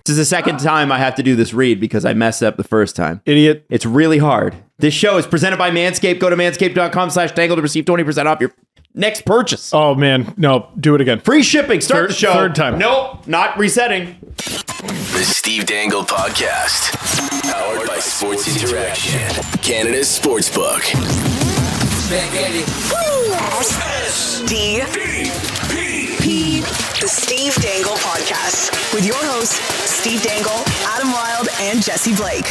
This is the second time I have to do this read because I messed up the first time. Idiot. It's really hard. This show is presented by Manscaped. Go to manscaped.com/dangle to receive 20% off your next purchase. Oh, man. No, do it again. Free shipping. Start the show. Third time. Nope, not resetting. The Steve Dangle Podcast. Powered by Sports Interaction. Canada's Sportsbook. S-D-P. The Steve Dangle Podcast. With your hosts, Steve Dangle, Adam Wilde, and Jesse Blake.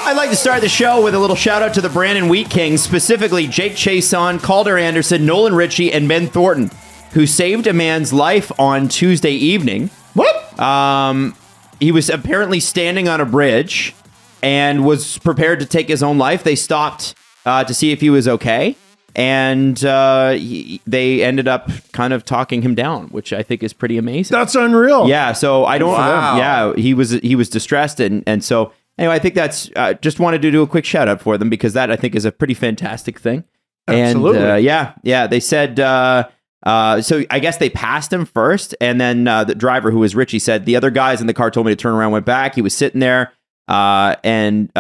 I'd like to start the show with a little shout out to the Brandon Wheat Kings, specifically Jake Chason, Calder Anderson, Nolan Ritchie, and Ben Thornton, who saved a man's life on Tuesday evening. What? He was apparently standing on a bridge and was prepared to take his own life. They stopped to see if he was okay. And they ended up kind of talking him down, which I think is pretty amazing. That's unreal. Yeah, so I don't. Wow. Yeah, he was distressed, and so anyway, I think that's just wanted to do a quick shout out for them because that I think is a pretty fantastic thing. Absolutely. And yeah. They said so. I guess they passed him first, and then the driver, who was Richie, said the other guys in the car told me to turn around, went back. He was sitting there and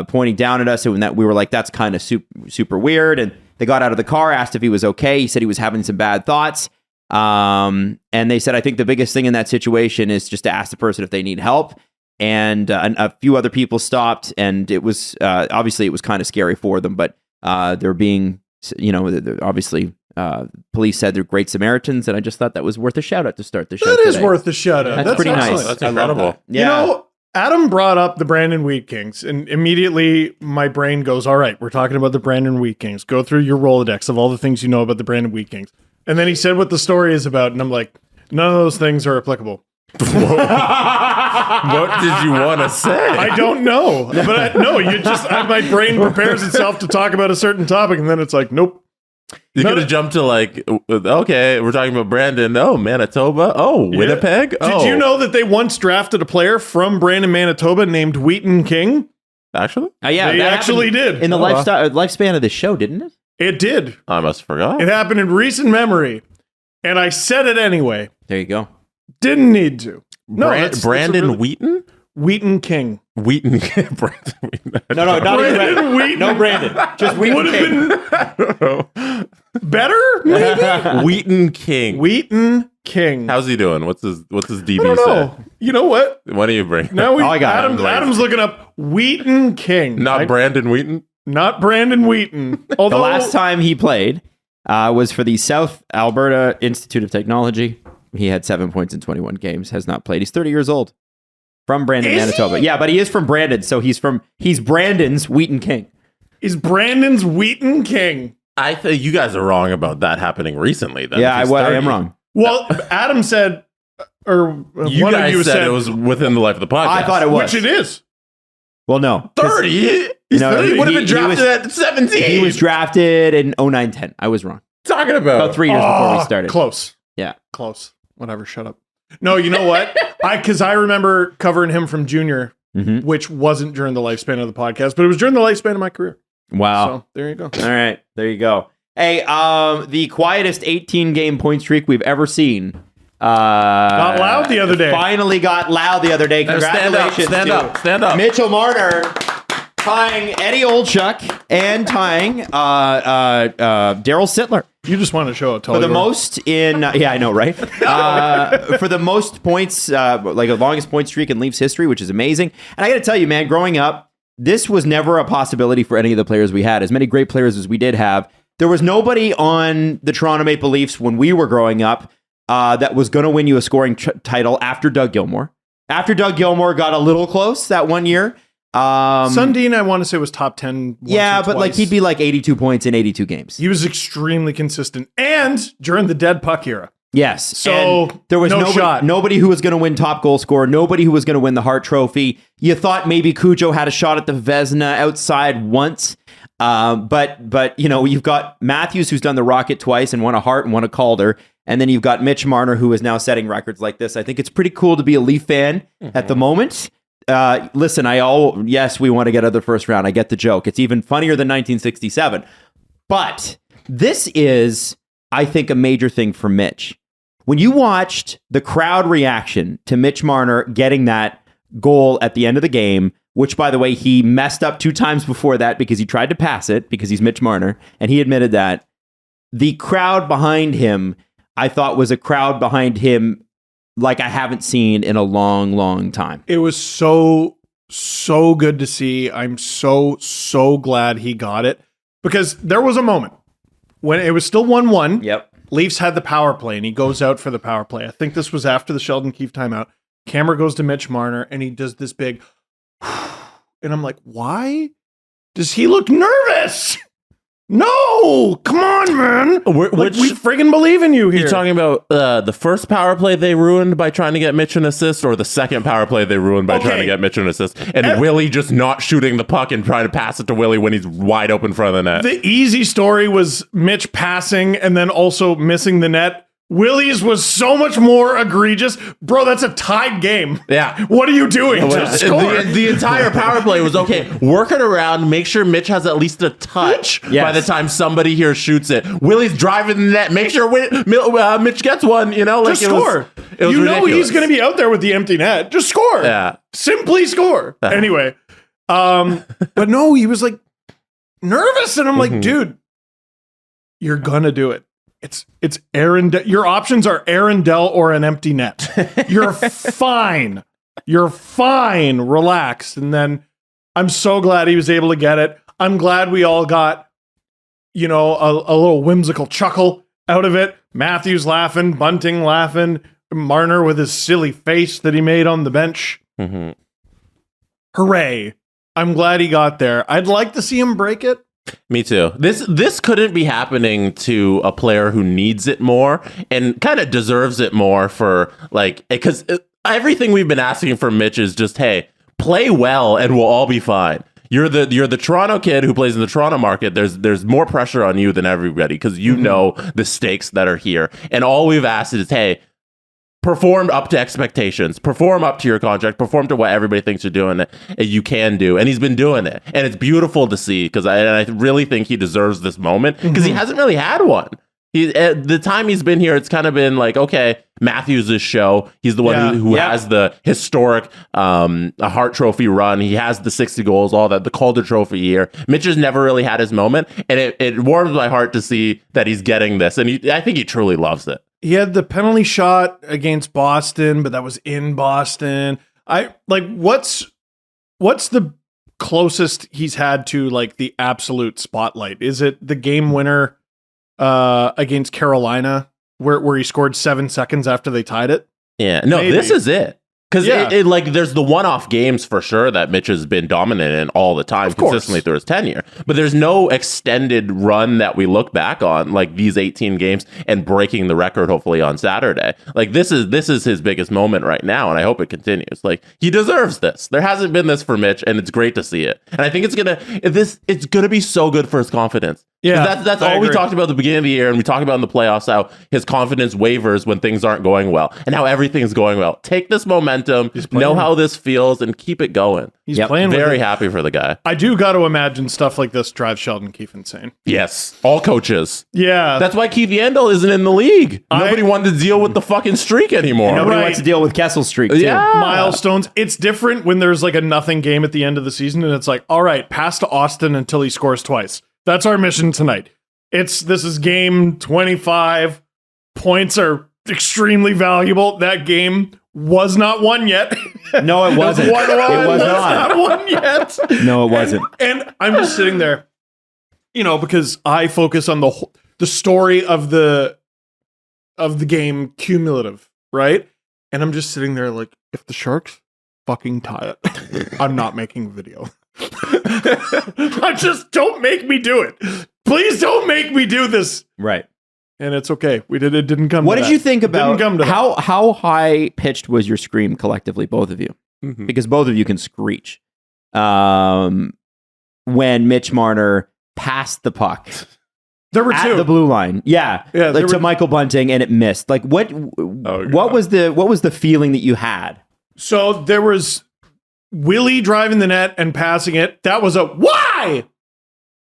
pointing down at us, and that we were like, that's kind of super weird. And they got out of the car, asked if he was okay. He said he was having some bad thoughts. And they said, I think the biggest thing in that situation is just to ask the person if they need help. And a few other people stopped, and it was obviously it was kind of scary for them, but they're being, obviously police said they're great Samaritans, and I just thought that was worth a shout out to start the show. That is today. worth a shout out. That's pretty excellent. nice. That's incredible. Yeah. Adam brought up the Brandon Wheat Kings, and immediately my brain goes, all right, we're talking about the Brandon Wheat Kings. Go through your Rolodex of all the things you know about the Brandon Wheat Kings. And then he said what the story is about, and I'm like, none of those things are applicable. What did you want to say? I don't know. But my brain prepares itself to talk about a certain topic, and then it's like, nope. You could have jumped to like, okay, we're talking about Brandon. Oh, Manitoba. Oh, Winnipeg. Yeah. Did you know that they once drafted a player from Brandon, Manitoba named Wheaton King? Actually? Yeah, They that actually happened did. in the lifespan of this show, didn't it? It did. I must have forgot. It happened in recent memory. And I said it anyway. There you go. Didn't need to. No, Brandon Wheaton? Wheaton King. Wheaton. Brandon Wheaton. No, not Brandon even Wheaton. No, Brandon. Just Wheaton Would King. have been better, maybe? Wheaton King. Wheaton King. How's he doing? What's his DB I don't say? know. You know what? What do you bring? Now I got it. Adam's looking up Wheaton King. Not Brandon Wheaton? Not Brandon Wheaton. Although The last time he played was for the South Alberta Institute of Technology. He had 7 points in 21 games. Has not played. He's 30 years old. From Brandon, Is Manitoba. he? Yeah, but he is from Brandon, so he's Brandon's Wheaton King. is Brandon's Wheaton King. I think you guys are wrong about that happening recently. Then, Yeah, if he's I 30. am wrong. Well, Adam said, or You one guys of you said it was within the life of the podcast. I thought it was. which it is. Well, no. 30. He's No, 30. He would have been he drafted was- at 17. He was drafted in 09-10. I was wrong. talking about. About 3 years before we started. Close. Yeah. Close. Whatever. Shut up. No, you know what? Because I remember covering him from junior, Mhm. which wasn't during the lifespan of the podcast, but it was during the lifespan of my career. Wow. So there you go. All right. There you go. Hey, the quietest 18-game point streak we've ever seen. Got loud the other day. Finally got loud the other day. Stand up. Congratulations Stand to up. Stand up. Mitchell Marner tying Eddie Olchuk and tying Daryl Sittler You just want to show how tall for the you are. most in yeah, I know, right? For the most points, like the longest point streak in Leafs history, which is amazing. And I got to tell you, man, growing up, this was never a possibility for any of the players we had. As many great players as we did have, there was nobody on the Toronto Maple Leafs when we were growing up that was going to win you a scoring title after Doug Gilmour. After Doug Gilmour got a little close that one year. Sundin, I want to say, was top 10. Yeah, but like he'd be like 82 points in 82 games. He was extremely consistent. And during the dead puck era. Yes. So, and there was no shot. Nobody who was going to win top goal scorer. Nobody who was going to win the Hart Trophy. You thought maybe Cujo had a shot at the Vezina outside once. But you know, you've got Matthews, who's done the Rocket twice and won a Hart and won a Calder. And then you've got Mitch Marner, who is now setting records like this. I think it's pretty cool to be a Leaf fan at the moment. Listen, yes, we want to get out of the first round. I get the joke. It's even funnier than 1967. But this is, I think, a major thing for Mitch. When you watched the crowd reaction to Mitch Marner getting that goal at the end of the game, which, by the way, he messed up 2 times before that because he tried to pass it because he's Mitch Marner, and he admitted that. The crowd behind him, I thought, was a crowd behind him like I haven't seen in a long, long time. It was so good to see. I'm so glad he got it, because there was a moment when it was still 1-1. Yep. Leafs had the power play, and he goes out for the power play. I think this was after the Sheldon Keefe timeout. Camera goes to Mitch Marner, and he does this big, and I'm like, why does he look nervous? No, come on, man. We friggin' believe in you here. You're talking about the first power play they ruined by trying to get Mitch an assist, or the second power play they ruined by trying to get Mitch an assist, and Willie just not shooting the puck and trying to pass it to Willie when he's wide open in front of the net. The easy story was Mitch passing and then also missing the net. Willie's was so much more egregious. Bro, that's a tied game. Yeah. What are you doing? Just score. The entire power play was, okay, work it around, make sure Mitch has at least a touch by the time somebody here shoots it. Willie's driving the net, make sure Mitch gets one, you know? Like, just score. It was you know ridiculous. he's going to be out there with the empty net. Just score. Yeah. Simply score. Anyway, but no, he was like nervous, and I'm like, dude, you're going to do it. It's Aaron. Your options are Aaron Dell or an empty net. You're fine. You're fine. Relax. And then I'm so glad he was able to get it. I'm glad we all got, you know, a little whimsical chuckle out of it. Matthews laughing, Bunting laughing, Marner with his silly face that he made on the bench. Mm-hmm. Hooray. I'm glad he got there. I'd like to see him break it. Me too. This couldn't be happening to a player who needs it more and kind of deserves it more for, like, because everything we've been asking from Mitch is just, hey, play well and we'll all be fine. You're the Toronto kid who plays in the Toronto market. There's more pressure on you than everybody because you know the stakes that are here. And all we've asked is, hey, perform up to expectations, perform up to your contract, perform to what everybody thinks you're doing it, you can do. And he's been doing it. And it's beautiful to see, because I really think he deserves this moment, because he hasn't really had one. The time he's been here, it's kind of been like, okay, Matthews' show. He's the one who has the historic a Hart Trophy run. He has the 60 goals, all that, the Calder Trophy year. Mitch has never really had his moment. And it warms my heart to see that he's getting this. And I think he truly loves it. He had the penalty shot against Boston, but that was in Boston. What's the closest he's had to, like, the absolute spotlight? Is it the game winner against Carolina where he scored 7 seconds after they tied it? Yeah, no, maybe. This is it. Because there's the one-off games for sure that Mitch has been dominant in all the time, consistently through his tenure. But there's no extended run that we look back on, like these 18 games and breaking the record, hopefully, on Saturday. Like, this is his biggest moment right now, and I hope it continues. Like, he deserves this. There hasn't been this for Mitch, and it's great to see it. And I think it's gonna be so good for his confidence. Yeah, that's all we talked about at the beginning of the year, and we talked about in the playoffs, how his confidence wavers when things aren't going well, and how everything's going well. Take this momentum, know how this feels, and keep it going. He's playing with it. Very happy for the guy. I do got to imagine stuff like this drives Sheldon Keefe insane. Yes, all coaches. Yeah. That's why Keith Yandel isn't in the league. Nobody wanted to deal with the fucking streak anymore. Nobody wants to deal with Kessel's streak, too. Yeah. Milestones. It's different when there's like a nothing game at the end of the season, and it's like, all right, pass to Austin until he scores twice. That's our mission tonight. This is game 25. Points are extremely valuable. That game was not won yet. No, it wasn't. It was not won yet. No, it wasn't. And I'm just sitting there, because I focus on the story of the game cumulative, right? And I'm just sitting there like, if the Sharks fucking tie it, I'm not making a video. Don't make me do it. Please don't make me do this. Right. And it's okay. It didn't come what to did that. you think about how how high pitched was your scream collectively, both of you? Mm-hmm. Because both of you can screech. When Mitch Marner passed the puck. There were two. At the blue line. Yeah. To Michael Bunting, and it missed. Like, what was the feeling that you had? So there was Willie driving the net and passing it. That was a why?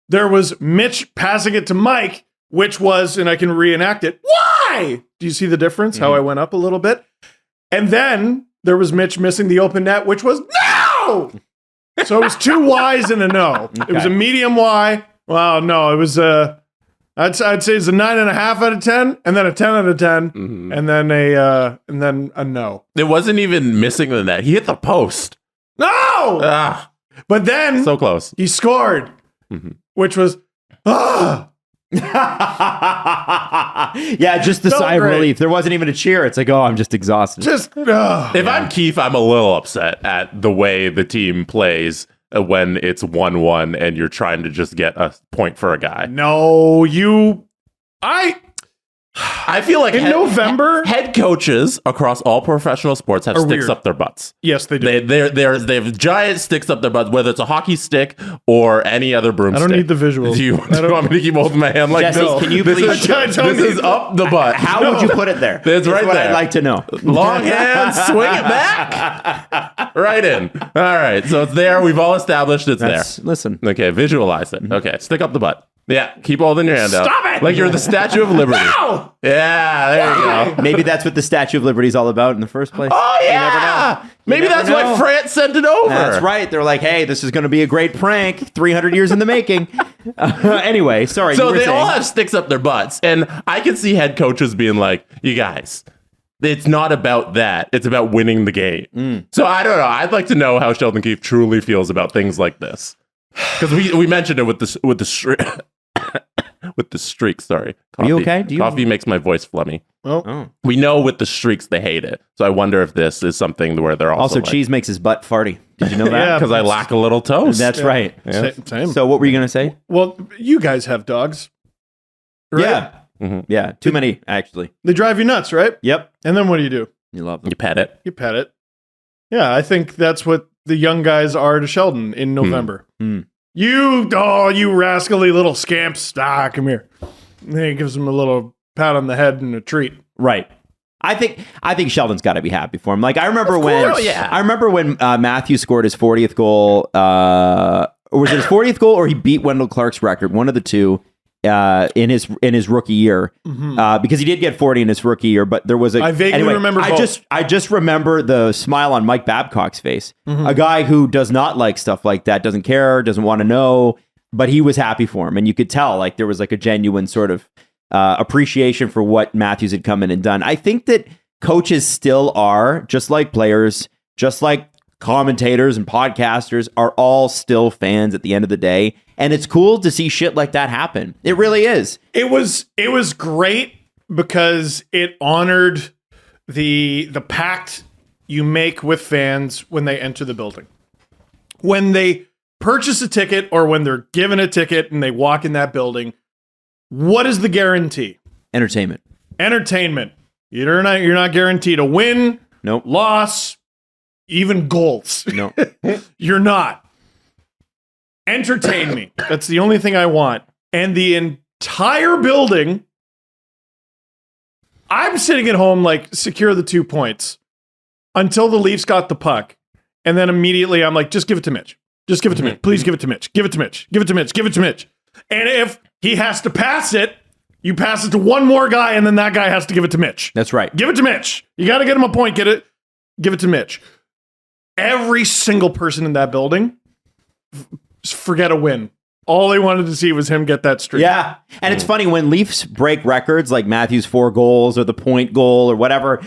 There was Mitch passing it to Mike, which was, and I can reenact it, why? Do you see the difference? Mm-hmm. How I went up a little bit? And then there was Mitch missing the open net, which was no! So it was 2 Ys and a no. It was a medium Y. Well, no, it was I'd say it's a 9.5 out of 10, and then a 10 out of 10, and then a no. It wasn't even missing the net. He hit the post. No! But then So close. he scored, which was Yeah, just the Felt sigh of great. relief. There wasn't even a cheer. It's like, oh, I'm just exhausted. just If I'm Keith, I'm a little upset at the way the team plays when it's 1-1 and you're trying to just get a point for a guy. no, I feel like in November. head coaches across all professional sports have Are sticks weird. up their butts. Yes, they do. They have giant sticks up their butts, whether it's a hockey stick or any other I broomstick. don't need the visuals. Do you want me to keep holding my hand like Jesse, this? can you This please- is, I don't this is need- up the butt. How would you put it there? It's right what there. I'd like to know. Long hand, swing it back. Right in. All right, so it's there. We've all established it's Listen. there. Okay, visualize it. Okay, stick up the butt. Yeah, keep holding your hand out. Stop it! Like you're the Statue of Liberty. No! Yeah, there you go. Maybe that's what the Statue of Liberty is all about in the first place. Oh, You never yeah. know. Maybe You never that's why know. France sent it over. That's right. They're like, hey, this is going to be a great prank. 300 years in the making. Anyway, sorry. So you were they saying. all have sticks up their butts. And I can see head coaches being like, you guys, it's not about that. It's about winning the game. So I don't know. I'd like to know how Sheldon Keefe truly feels about things like this. Because we mentioned it with the streak. Sorry. Coffee. you okay? Do you- Coffee makes my voice flummy. Oh. We know with the streaks they hate it. So I wonder if this is something where they're Also, like, cheese makes his butt farty. Did you know that? Yeah. because I lack a little toast. That's right. Same. So what were you going to say? Well, you guys have dogs, right? Yeah. Mhm. Yeah. Too many, actually. They drive you nuts, right? Yep. And then what do? You love them. You pet it. You pet it. Yeah, I think that's what the young guys are to Sheldon in November. Hmm. You rascally little scamps. Come here. And then he gives him a little pat on the head and a treat. Right. I think Sheldon's got to be happy for him. Like I remember course, yeah. I remember when Matthew scored his 40th goal. Or was it his 40th goal, or he beat Wendell Clark's record? One of the two. In his rookie year, because he did get 40 in his rookie year, but there was I vaguely remember both. I just remember the smile on Mike Babcock's face. A guy who does not like stuff like that, doesn't care, doesn't want to know, but he was happy for him, and you could tell like there was like a genuine sort of appreciation for what Matthews had come in and done. I think that coaches still are, just like players, just like commentators and podcasters, are all still fans at the end of the day. And it's cool to see shit like that happen. It really is. It was great because it honored the pact you make with fans when they enter the building. When they purchase a ticket or when they're given a ticket and they walk in that building, what is the guarantee? Entertainment. Entertainment. You're not guaranteed a win, Nope. loss, even goals. No. You're not. Entertain me. That's the only thing I want. And the entire building, I'm sitting at home like, secure the 2 points until the Leafs got the puck. And then immediately I'm like, just give it to Mitch. Just give it to Mitch. Please give it to Mitch. Give it to Mitch. Give it to Mitch. Give it to Mitch. And if he has to pass it, you pass it to one more guy, and then that guy has to give it to Mitch. That's right. Give it to Mitch. You got to get him a point. Give it to Mitch. Every single person in that building, forget a win. All they wanted to see was him get that streak. Yeah. And it's funny when Leafs break records like Matthews' 4 goals or the point goal or whatever,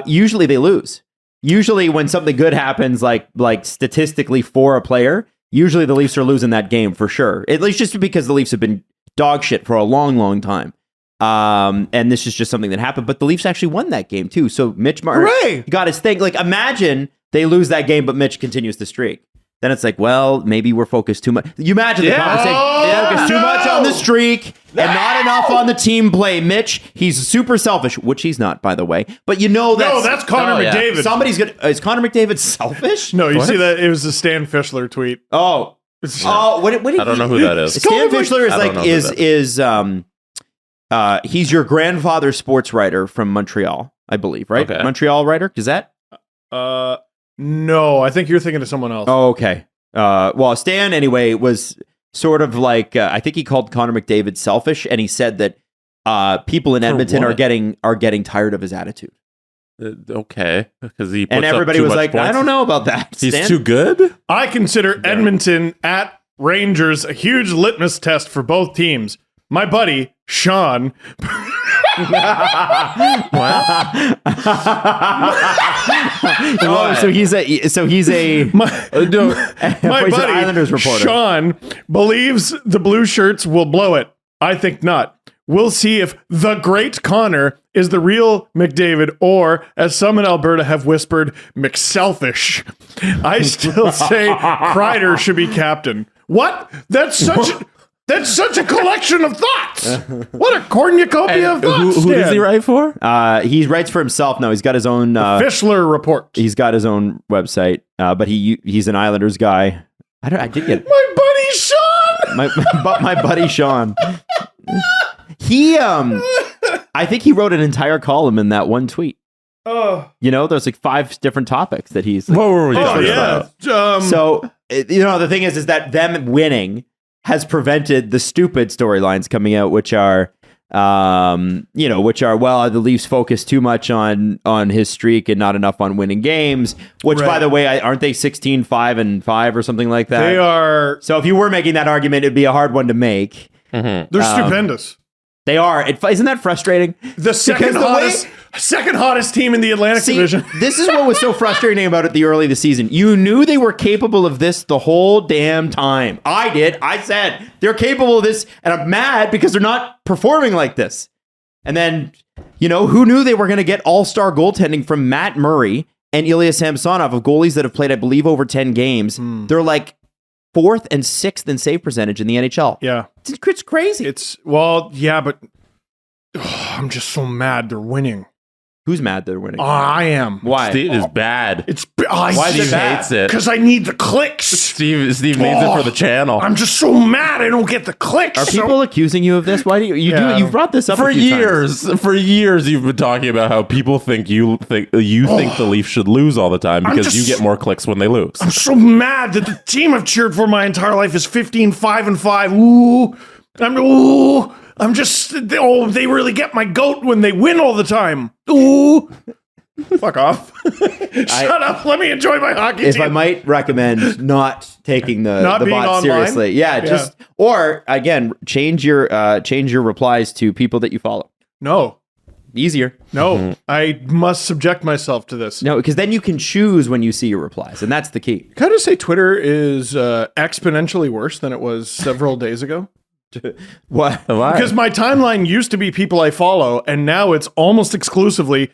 usually they lose. Usually when something good happens, like statistically for a player, usually the Leafs are losing that game for sure. At least just because the Leafs have been dog shit for a long, long time. And this is just something that happened. But the Leafs actually won that game too. So Mitch Marner got his thing. Like imagine they lose that game, but Mitch continues the streak. Then it's like, well, maybe we're focused too much. You imagine the conversation. Focused too much on the streak and not enough on the team play. Mitch, he's super selfish, which he's not, by the way. But you know that's Connor McDavid. Somebody's good. Is Connor McDavid selfish? No, you see that? It was a Stan Fischler tweet. Oh, what did I don't know who that is. Stan Fischler I don't know who that is he's your grandfather's sports writer from Montreal, I believe, right? Okay. Montreal writer. Is that? No, I think you're thinking of someone else. Oh, okay. Well, Stan, anyway, was sort of like, I think he called Connor McDavid selfish, and he said that people in Edmonton what? are getting tired of his attitude. Okay, because he puts And everybody up too was much like, points. I don't know about that. He's Stan. too good. I consider Edmonton at Rangers a huge litmus test for both teams. My buddy, Sean. Oh, so he's a My he's an buddy, Islanders reporter. Sean, believes the blue shirts will blow it. I think not. We'll see if the great Connor is the real McDavid, or, as some in Alberta have whispered, McSelfish. I still say Kreider should be captain. What? That's such a collection of thoughts. What a cornucopia of thoughts. Who does he write for? He writes for himself. No, he's got his own. Fischler Report. He's got his own website, but he's an Islanders guy. I did get My buddy Sean. my buddy Sean. He I think he wrote an entire column in that one tweet. Oh, There's like 5 different topics that he's. Like, What were we oh talking yeah. about? so the thing is that them winning has prevented the stupid storylines coming out, which are the Leafs focus too much on his streak and not enough on winning games. Which, Right. by the way, aren't they 16-5-5 or something like that? They are. So if you were making that argument, it'd be a hard one to make. They're stupendous. They are. Isn't that frustrating? The second hottest team in the Atlantic Division. This is what was so frustrating about it the early of the season. You knew they were capable of this the whole damn time. I did. I said they're capable of this, and I'm mad because they're not performing like this. And then, who knew they were going to get all-star goaltending from Matt Murray and Ilya Samsonov, of goalies that have played, I believe, over 10 games. They're like 4th and 6th in save percentage in the NHL. Yeah. It's crazy. But I'm just so mad they're winning. Who's mad they're winning? I am. Why? Steve is bad. Why Steve hates it. Because I need the clicks. Steve needs it for the channel. I'm just so mad I don't get the clicks. Are people accusing you of this? Why do you do it? You've brought this up For a few times. years. For years, you've been talking about how people think you think the Leafs should lose all the time because you get more clicks when they lose. I'm so mad that the team I've cheered for my entire life is 15-5-5. I'm just, they really get my goat when they win all the time. Ooh. Fuck off. Shut up. Let me enjoy my hockey If team. I might recommend not taking the being bot online? seriously. Yeah, or again, change your replies to people that you follow. No. Easier. No. I must subject myself to this. No, because then you can choose when you see your replies, and that's the key. Can I just say Twitter is exponentially worse than it was several days ago? What? Why? Because my timeline used to be people I follow, and now it's almost exclusively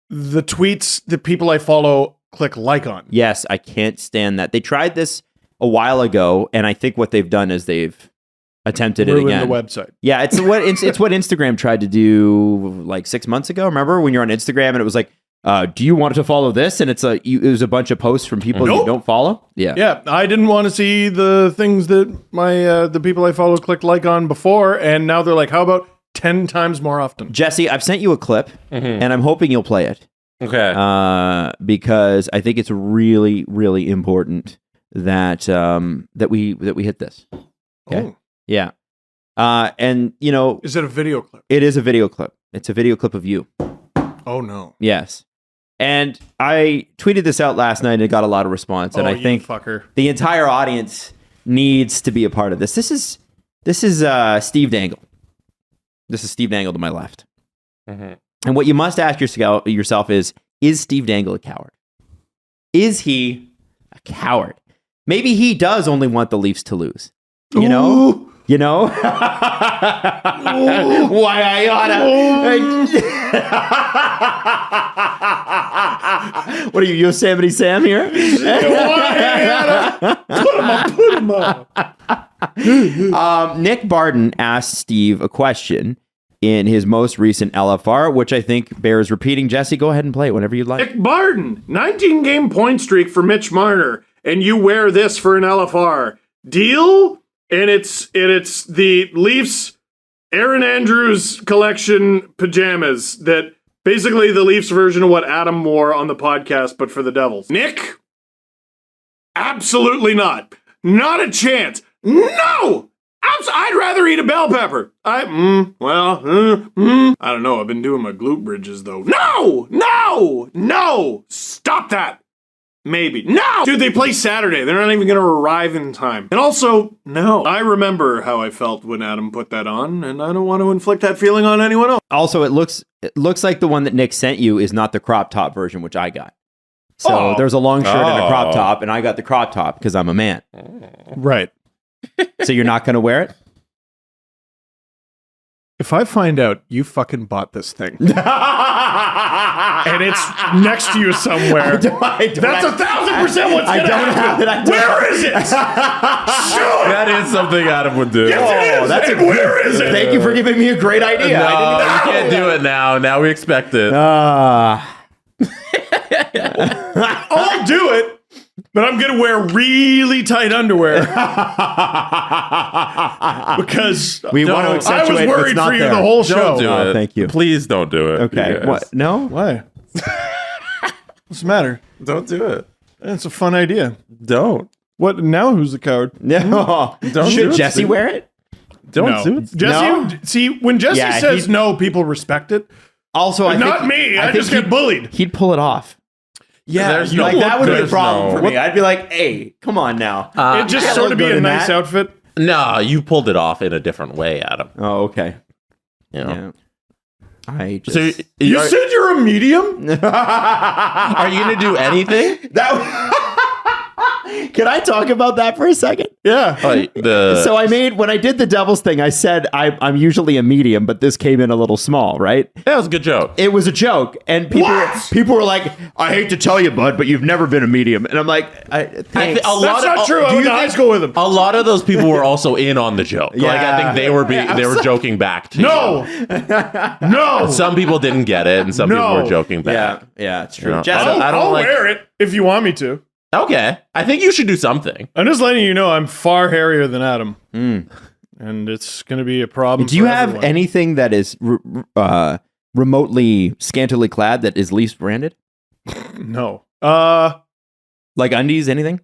the tweets that people I follow click like on. Yes, I can't stand that. They tried this a while ago, and I think what they've done is they've attempted it Ruin again. the website. Yeah, it's what Instagram tried to do like 6 months ago. Remember when you're on Instagram and it was like, do you want to follow this? And it was a bunch of posts from people you don't follow. Yeah. Yeah, I didn't want to see the things that my the people I follow clicked like on before, and now they're like, how about 10 times more often? Jesse, I've sent you a clip, and I'm hoping you'll play it. Okay. Because I think it's really, really important that that we hit this. Okay. Oh. Yeah. And Is it a video clip? it is a video clip. It's a video clip of you. Oh no. Yes. And I tweeted this out last night and it got a lot of response. And I you think fucker. the entire audience needs to be a part of this. This is Steve Dangle. This is Steve Dangle to my left. Mm-hmm. And what you must ask yourself is Steve Dangle a coward? Is he a coward? Maybe he does only want the Leafs to lose. You know? Ooh. You know? Why I oughta. What are you, Yosemite Sam here? Put him up. Nick Barden asked Steve a question in his most recent LFR, which I think bears repeating. Jesse, go ahead and play it whenever you'd like. Nick Barden, 19-game point streak for Mitch Marner, and you wear this for an LFR. Deal? And it's the Leafs Aaron Andrews collection pajamas that basically the Leafs version of what Adam wore on the podcast, but for the Devils. Nick? Absolutely not. Not a chance. No! chips? I'd rather eat a bell pepper. I don't know. I've been doing my glute bridges, though. No! Stop that. Maybe. No! Dude, they play Saturday. They're not even going to arrive in time. And also, no. I remember how I felt when Adam put that on, and I don't want to inflict that feeling on anyone else. Also, it looks like the one that Nick sent you is not the crop top version, which I got. So there's a long shirt and a crop top, and I got the crop top because I'm a man. Right. So you're not going to wear it? If I find out you fucking bought this thing and it's next to you somewhere, that's 1,000% what's going to happen. Where is it? That is something Adam would do. Yes, it is. Where is it? Thank you for giving me a great idea. No, you can't do it now. Now we expect it. I'll do it. But I'm going to wear really tight underwear because we want to accentuate I was worried for you there. the whole show. Don't do it. Thank you. Please don't do it. Okay. What? No? Why? What's the matter? Don't do it. It's a fun idea. Don't. What? Now who's the coward? No. Don't Should do it, Jesse Steve. wear it? Don't do it. Jesse, see, when Jesse says no, people respect it. Also, I Not think, me. I think just get bullied. He'd pull it off. Yeah, There's you no- Like that would be a there's problem no- for me. I'd be like, "Hey, come on now." It'd just sort of be look a good in nice that. outfit. No, you pulled it off in a different way, Adam. Oh, okay. You know? Yeah. I just So You are, said you're a medium? are you going to do anything? Can I talk about that for a second? Yeah. So when I did the Devils thing, I said I'm usually a medium, but this came in a little small, right? That was a good joke. It was a joke, and people were like, "I hate to tell you, bud, but you've never been a medium." And I'm like, "Thanks." That's not true. I went to high school with him. A lot of those people were also in on the joke. Like I think they were joking back to No. No. you. Some people didn't get it, and some people were joking back. Yeah, it's true. You know, Jesse, I'll wear it if you want me to. Okay, I think you should do something. I'm just letting you know I'm far hairier than Adam. And it's going to be a problem. do you for have everyone. anything that is remotely scantily clad that is least branded? No. Like undies, anything?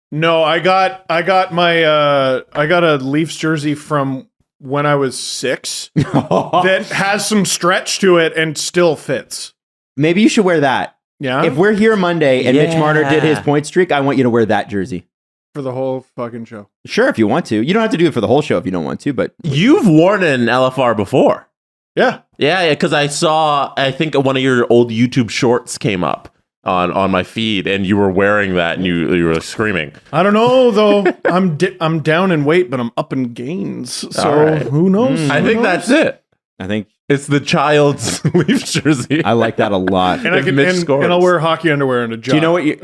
No, I got a Leafs jersey from when I was 6 that has some stretch to it and still fits. Maybe you should wear that. Yeah. If we're here Monday and Mitch Marner did his point streak, I want you to wear that jersey. For the whole fucking show. Sure, if you want to. You don't have to do it for the whole show if you don't want to, but You've worn an LFR before. Yeah. Yeah, because I think one of your old YouTube shorts came up on my feed, and you were wearing that, and you were screaming. I don't know though. I'm down in weight, but I'm up in gains. So right. who knows? I think that's it. I think It's the child's Leafs jersey. I like that a lot. And I can Mitch and scores. I'll wear hockey underwear and a job. Do you know what you?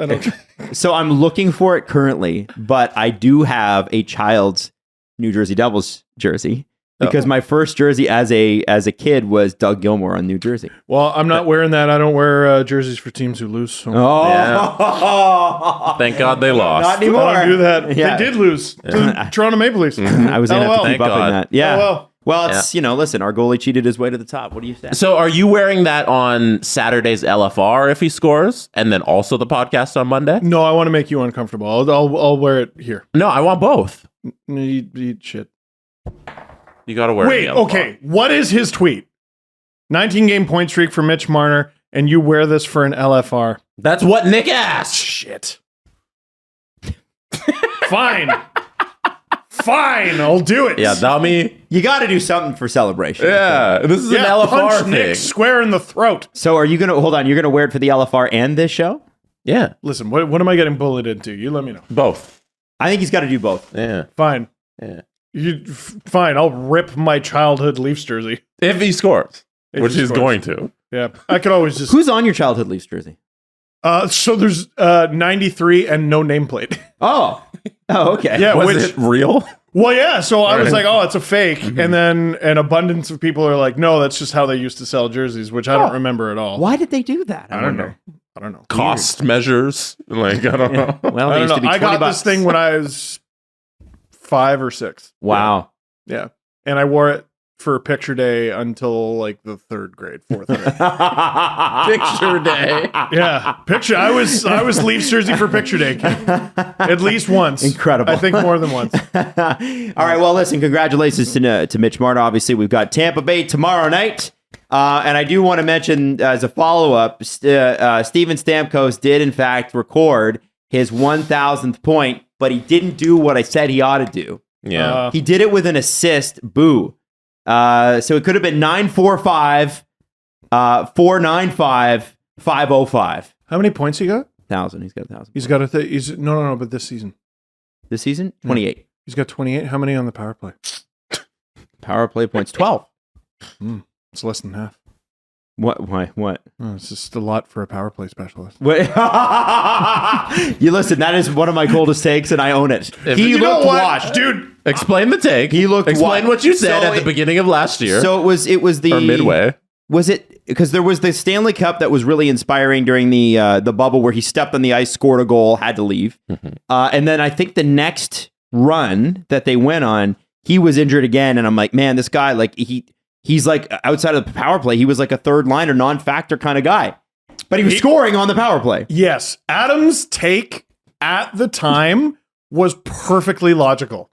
So I'm looking for it currently, but I do have a child's New Jersey Devils jersey because my first jersey as a kid was Doug Gilmour on New Jersey. Well, I'm not wearing that. I don't wear jerseys for teams who lose. So. Oh, Thank God they lost. not anymore. I don't do that. Yeah. They did lose to the Toronto Maple Leafs. I was gonna have to LOL. keep up Thank in God. that. Yeah. LOL. Well, it's listen, our goalie cheated his way to the top. What do you say? So are you wearing that on Saturday's LFR if he scores, and then also the podcast on Monday? No, I want to make you uncomfortable. I'll wear it here. No, I want both. Eat shit. You got to wear Wait, the LFR. okay. What is his tweet? 19-game point streak for Mitch Marner, and you wear this for an LFR. That's what Nick asked. Shit. Fine. Fine, I'll do it. Yeah, dummy. You got to do something for celebration. Yeah, this is an LFR punch thing. Nick square in the throat. So are you gonna hold on? You're gonna wear it for the LFR and this show? Yeah, Listen, what am I getting bullied into? You let me know. both. I think he's got to do both. Yeah, Fine. yeah. Fine, I'll rip my childhood Leafs jersey. If he scores, If which he he's scores. going to. Yeah, I could always just... Who's on your childhood Leafs jersey? So there's 93 and no nameplate. Oh, okay. Yeah, Was which... it real? Well, yeah, so I was like, oh, it's a fake. And then an abundance of people are like, no, that's just how they used to sell jerseys, which I don't remember at all. Why did they do that? I don't know. I don't know. Cost measures? Like, I don't know. Well, I they don't used to know. be I 20 got bucks. this thing when I was 5 or 6. Wow. Yeah. And I wore it for picture day until like the 3rd grade, 4th grade. Picture day. Yeah, picture. I was Leafs jersey for picture day. At least once. Incredible. I think more than once. All right. Well, listen, congratulations to Mitch Marner. Obviously, we've got Tampa Bay tomorrow night. And I do want to mention as a follow-up, Steven Stamkos did, in fact, record his 1,000th point, but he didn't do what I said he ought to do. Yeah. He did it with an assist. Boo. So it could have been 945, 495, 505. How many points he got? 1,000. He's got 1,000. He's got a no, but this season. This season? 28. He's got 28. How many on the power play? Power play points, 12. It's less than half. What? Why? What? Oh, it's just a lot for a power play specialist. What? You listen, that is one of my coldest takes, and I own it. He You know looked what? washed. Dude. Explain the take. He looked Explain wa- what you said So at the beginning of last year. So it was the or midway. Was it because there was the Stanley Cup that was really inspiring during the bubble where he stepped on the ice, scored a goal, had to leave, and then I think the next run that they went on, he was injured again, and I'm like, man, this guy, like he's like outside of the power play, he was like a third liner, non-factor kind of guy, but he was scoring on the power play. Yes, Adam's take at the time was perfectly logical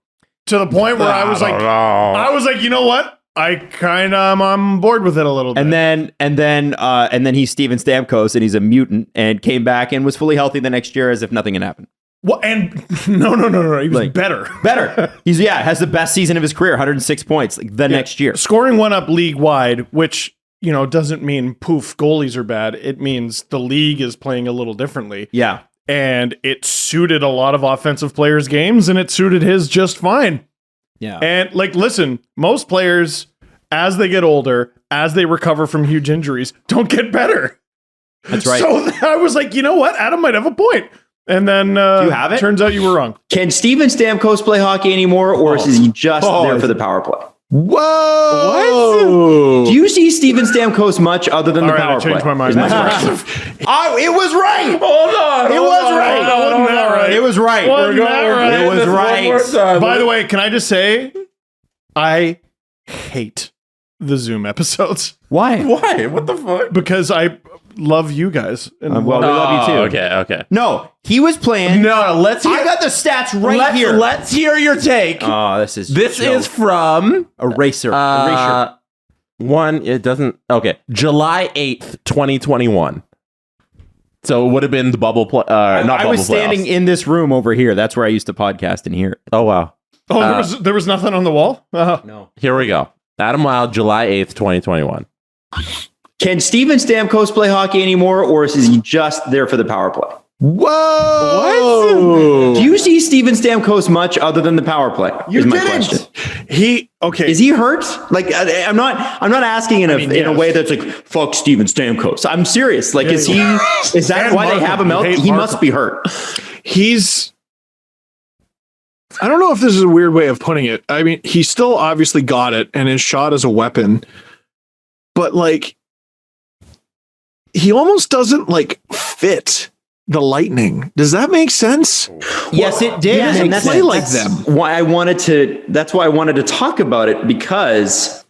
to the point where I was like, you know what? I kind of am on board with it a little bit. And then he's Steven Stamkos and he's a mutant and came back and was fully healthy the next year as if nothing had happened. Well, and no. He was better. He's has the best season of his career, 106 points next year. Scoring one up league wide, which, doesn't mean poof, goalies are bad. It means the league is playing a little differently. Yeah. And it suited a lot of offensive players' games and it suited his just fine. Yeah. And listen, most players, as they get older, as they recover from huge injuries, don't get better. That's right. So I was like, you know what? Adam might have a point. And then Do you have it? Turns out you were wrong. Can Steven Stamkos play hockey anymore, or is he just there for the power play? Whoa! Do you see Steven Stamkos much other than the power I changed play? my mind. Is my question. It was right. Hold on. It was right. Wasn't that right? It was right. Wasn't that right? It was right. By the way, can I just say, I hate the Zoom episodes Why? Why? What the fuck? because I love you guys. And Well, we love you too. Okay. No, he was playing. No, let's hear. I got the stats right here. Let's hear your take. Oh, this is from Eraser. one. It doesn't. Okay, July 8th, 2021. So it would have been the bubble play. I was standing in this room over here. That's where I used to podcast and hear it. Oh wow. there was nothing on the wall. No. Here we go. Adam Wild, July 8th, 2021. Can Steven Stamkos play hockey anymore, or is he just there for the power play? Whoa! Do you see Steven Stamkos much other than the power play? Is my question. Is he hurt? I'm not asking in a way that's like fuck Steven Stamkos. I'm serious. Is he? Is that why they have him out? He must be hurt. I don't know if this is a weird way of putting it. I mean, he still obviously got it and is shot as a weapon, but he almost doesn't fit the Lightning. Does that make sense? Yes, it did. He doesn't play like them. That's why I wanted to talk about it, because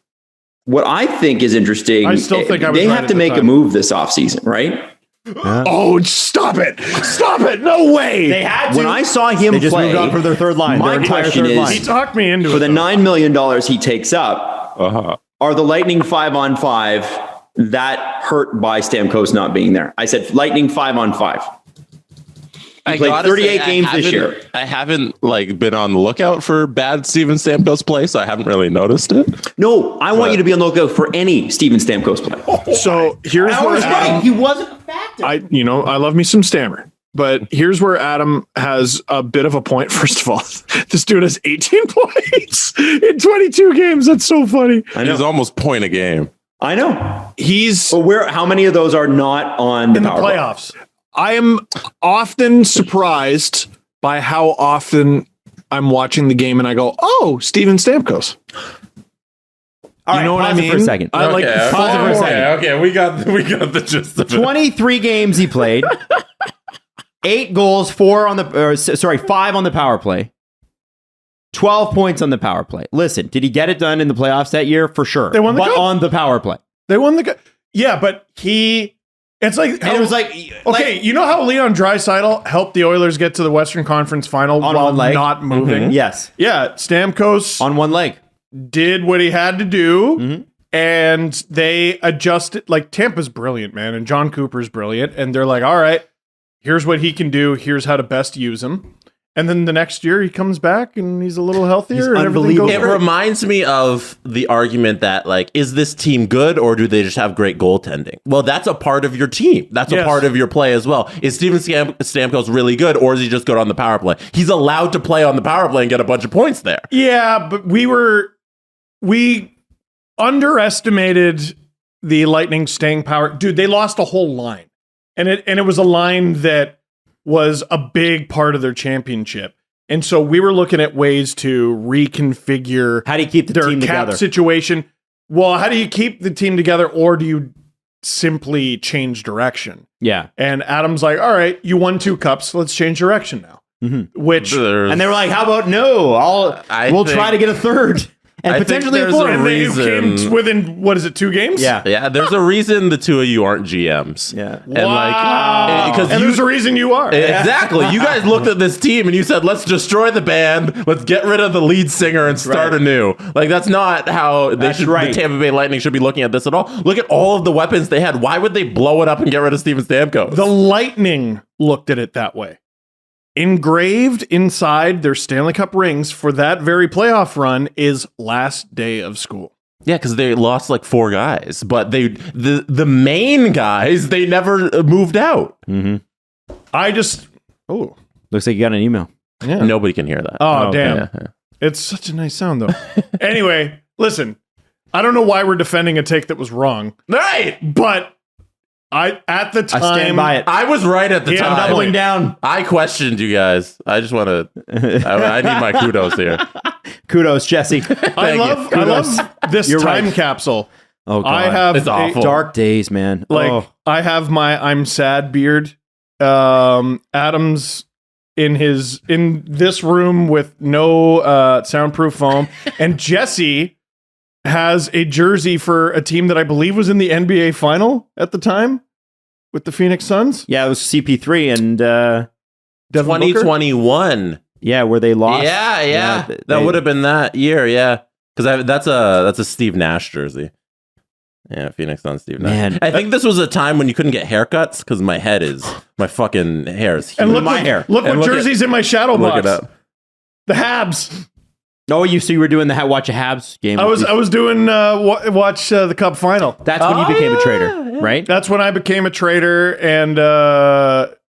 what I think is interesting, I still think they have to make a move this offseason, right? Oh, stop it. Stop it. No way. They had to. When I saw him They just play, moved on for their third line. my Their entire question third is, line. He talked me into for it. the though. $9 million he takes up, are the Lightning 5-on-5 that hurt by Stamkos not being there? I said Lightning 5-on-5. He played 38 games this year. I haven't been on the lookout for bad Steven Stamkos play, so I haven't really noticed it. No, I want you to be on the lookout for any Steven Stamkos play. So here's where Adam, He wasn't a factor. I love me some Stammer, but here's where Adam has a bit of a point. First of all, this dude has 18 points in 22 games. That's so funny. He's almost point a game. I know. But how many of those are not on the in the power play? playoffs. I am often surprised by how often I'm watching the game and I go, "Oh, Steven Stamkos." All right, know what I pause it mean? for a second. I like Pause it for a second. Okay, we got the gist of it. 23 games he played. 8 goals, 5 on the power play. 12 points on the power play. Listen, did he get it done in the playoffs that year? For sure. They won the cup. On the power play. They won the cup. Yeah, but it's like, and it was like, okay, you know how Leon Draisaitl helped the Oilers get to the Western Conference Final On while one leg? not moving? Yes. Yeah, Stamkos On one leg. did what he had to do, and they adjusted. Like, Tampa's brilliant, man, and John Cooper's brilliant, and they're like, all right, here's what he can do, here's how to best use him. And then the next year he comes back and he's a little healthier. He's and everything unbelievable. goes It great. reminds me of the argument that, like, is this team good or do they just have great goaltending? Well, that's a part of your team. That's a part of your play as well. Is Steven Stamkos really good, or is he just good on the power play? He's allowed to play on the power play and get a bunch of points there. Yeah, but we underestimated the Lightning staying power. Dude, they lost a whole line. And it was a line that was a big part of their championship. And so we were looking at ways to reconfigure How do you keep the their team cap together? situation. Well, how do you keep the team together, or do you simply change direction? Yeah. And Adam's like, all right, you won 2 cups. Let's change direction now. Which And they were like, how about no? We'll try to get a third. And I think potentially a there's fourth. a and they reason. came within, what is it, 2 games? Yeah. Yeah, there's a reason the two of you aren't GMs. Yeah. And Wow. because And there's a reason you are. Exactly. You guys looked at this team and you said, let's destroy the band. Let's get rid of the lead singer and start anew. Like, that's not how the Tampa Bay Lightning should be looking at this at all. Look at all of the weapons they had. Why would they blow it up and get rid of Steven Stamkos? The Lightning looked at it that way. Engraved inside their Stanley Cup rings for that very playoff run is last day of school. Yeah, because they lost like 4 guys, but the main guys, they never moved out. Looks like you got an email. Yeah. Nobody can hear that. Oh, damn. Yeah. It's such a nice sound, though. Anyway, listen, I don't know why we're defending a take that was wrong, Right. but at the time, I stand by it. I was right at the Yeah, time. I'm Doubling down. I questioned you guys. I just want to. I need my kudos here. Kudos, Jesse. I love this You're time right. capsule. Oh, God. I have It's awful. Dark days, man. I have my I'm sad beard. Adam's in this room with no soundproof foam, and Jesse has a jersey for a team that I believe was in the NBA final at the time with the Phoenix Suns. Yeah, it was CP3 and Devin Booker? 2021. yeah, where they lost. Yeah. They- That would have been that year. Yeah, because that's a Steve Nash jersey. Yeah, Phoenix Suns, Steve Nash. Man. I think this was a time when you couldn't get haircuts because my fucking hair is huge. And look my what, hair. Look And what look jersey's in my shadow Look box. it up. The Habs. Oh, you were doing the watch a Habs game. I was doing watch the Cup final. That's when you became a trader, right? That's when I became a trader, and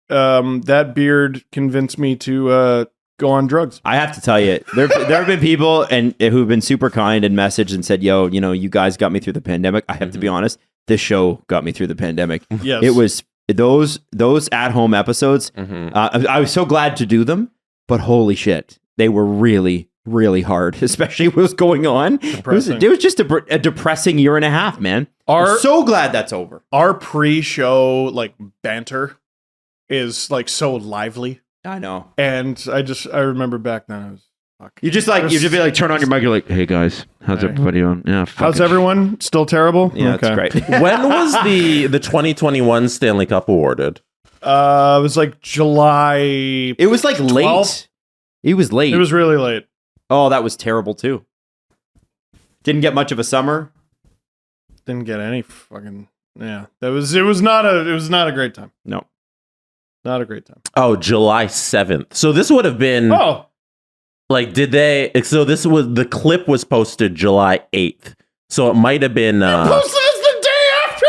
that beard convinced me to go on drugs. I have to tell you, there have been people who've been super kind and messaged and said, "Yo, you guys got me through the pandemic." I have to be honest, this show got me through the pandemic. Yes. It was those at home episodes. I was so glad to do them, but holy shit, they were really, really hard, especially what was going on. It was just a depressing year and a half, man. I'm so glad that's over. Our pre-show like banter is like so lively, I know. and I remember back then I was fuck. You just be like, turn on your mic. You're like, "Hey guys, how's everybody doing? Yeah, How's everyone? Still terrible? Yeah, that's great. When was the 2021 Stanley Cup awarded? It was like July. It was like 12th? late. It was late. It was really late. Oh, that was terrible too. Didn't get much of a summer. Didn't get any fucking yeah. It was not a great time. No. Not a great time. Oh, July 7th. So this would have been like, did they? So the clip was posted July 8th. So it might have been. Posted this the day after.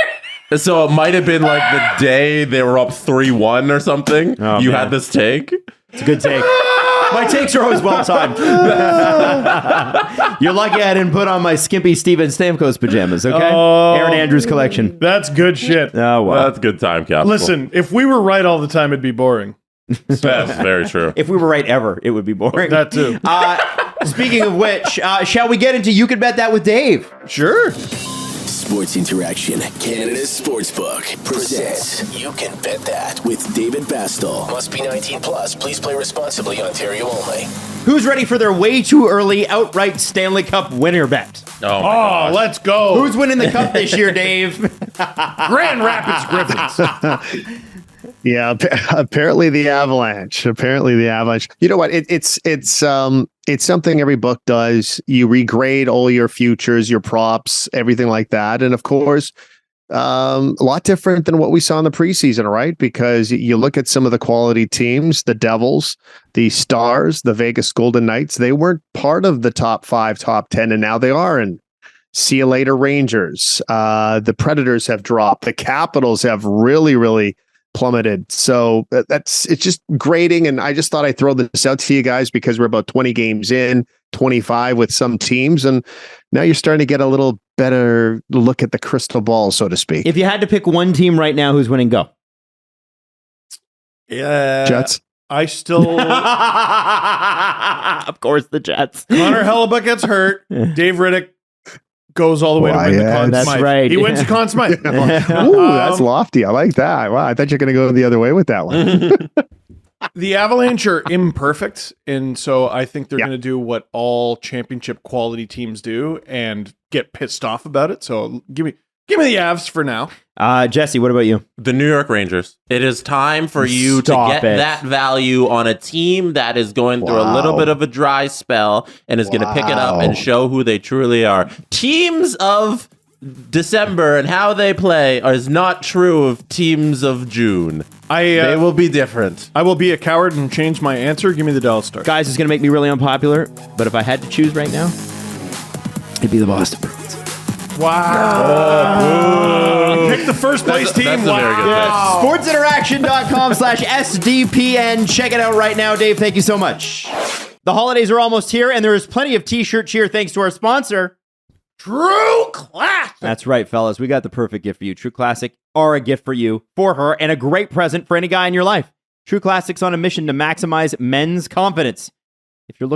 So it might have been like the day they were up 3-1 or something. Oh, you man. had this take. It's a good take. My takes are always well timed. You're lucky I didn't put on my skimpy Steven Stamkos pajamas, okay? Aaron Andrews collection. That's good shit. Oh, well. That's a good time capsule. Listen, if we were right all the time, it'd be boring. That's very true. If we were right ever, it would be boring. That too. Speaking of which, shall we get into You Could Bet That with Dave? Sure. Sports Interaction, Canada's Sportsbook, presents You Can Bet That with David Bastel. Must be 19 plus. Please play responsibly. Ontario only. Who's ready for their way too early outright Stanley Cup winner bet? Oh, let's go. Who's winning the cup this year, Dave? Grand Rapids Griffins. Yeah, apparently the Avalanche. You know what? It's something every book does. You regrade all your futures, your props, everything like that, and of course, a lot different than what we saw in the preseason, right? Because you look at some of the quality teams, the Devils, the Stars, the Vegas Golden Knights. They weren't part of the top 5, top 10, and now they are. And see you later, Rangers. The Predators have dropped. The Capitals have really plummeted. So it's just grading. And I just thought I'd throw this out to you guys because we're about 20 games in, 25 with some teams. And now you're starting to get a little better look at the crystal ball, so to speak. If you had to pick one team right now, who's winning, go. Yeah. Jets. I still... Of course, the Jets. Connor Hellebuck gets hurt. Dave Riddick goes all the way to win the Conn that's Smythe. right. He wins the Conn Smythe. Ooh, that's lofty. I like that. Wow, I thought you were going to go the other way with that one. The Avalanche are imperfect, and so I think they're going to do what all championship quality teams do and get pissed off about it. So give me the Avs for now. Jesse, what about you? The New York Rangers. It is time for you Stop to get it. that value on a team that is going through a little bit of a dry spell and is going to pick it up and show who they truly are. Teams of December and how they play is not true of teams of June. They will be different. I will be a coward and change my answer. Give me the Dallas Stars. Guys, it's going to make me really unpopular, but if I had to choose right now, it'd be the Boston Bruins. Wow. Pick the first place team. That's a very good pick. SportsInteraction.com/SDPN. Check it out right now. Dave, thank you so much. The holidays are almost here, and there is plenty of t-shirt cheer thanks to our sponsor, True Classic. That's right, fellas. We got the perfect gift for you. True Classic are a gift for you, for her, and a great present for any guy in your life. True Classic's on a mission to maximize men's confidence. If you're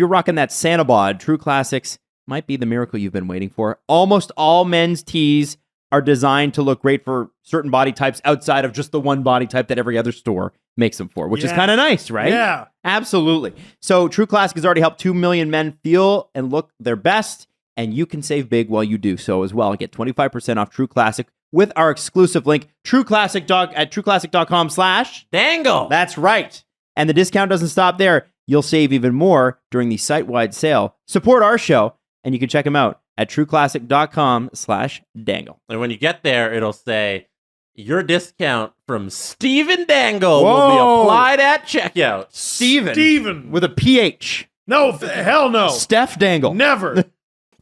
rocking that Santa bod, True Classics might be the miracle you've been waiting for. Almost all men's tees are designed to look great for certain body types outside of just the one body type that every other store makes them for, which is kind of nice, right? Yeah. Absolutely. So True Classic has already helped 2 million men feel and look their best. And you can save big while you do so as well. Get 25% off True Classic with our exclusive link, at trueclassic.com/dangle. That's right. And the discount doesn't stop there. You'll save even more during the site-wide sale. Support our show, and you can check them out at trueclassic.com/dangle. And when you get there, it'll say, your discount from Steven Dangle will be applied at checkout. Steven. With a PH. No, hell no. Steph Dangle. Never.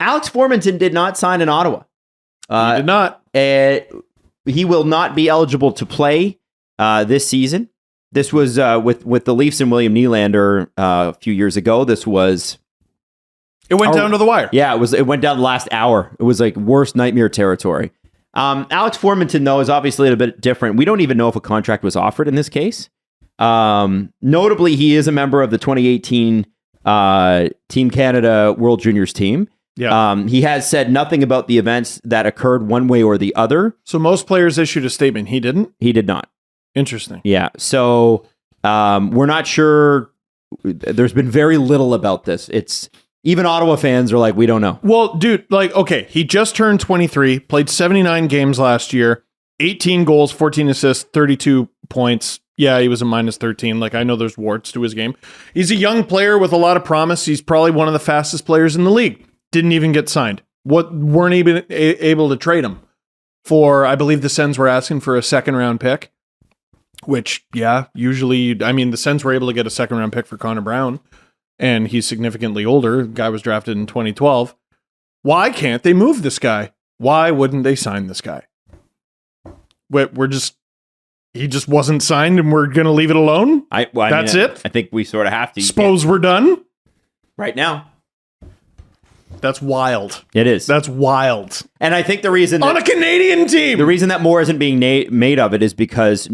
Alex Formenton did not sign in Ottawa. He did not. He will not be eligible to play this season. This was with the Leafs and William Nylander a few years ago. It went down to the wire. Yeah, it went down the last hour. It was like worst nightmare territory. Alex Formenton, though, is obviously a bit different. We don't even know if a contract was offered in this case. Notably, he is a member of the 2018 Team Canada World Juniors team. Yeah. He has said nothing about the events that occurred one way or the other. So most players issued a statement. He didn't? He did not. Interesting. Yeah. So we're not sure. There's been very little about this. It's even Ottawa fans are like, we don't know. Well, dude, okay, he just turned 23, played 79 games last year, 18 goals, 14 assists, 32 points. Yeah, he was a minus 13. I know there's warts to his game. He's a young player with a lot of promise. He's probably one of the fastest players in the league. Didn't even get signed. Weren't even able to trade him for, I believe the Sens were asking for a second-round pick, which, usually, the Sens were able to get a second-round pick for Connor Brown, and he's significantly older. The guy was drafted in 2012. Why can't they move this guy? Why wouldn't they sign this guy? He just wasn't signed, and we're going to leave it alone? That's it? I think we sort of have to. Suppose we're done? Right now. That's wild. It is. That's wild. And I think the reason on a Canadian team, the reason that more isn't being made of it is because,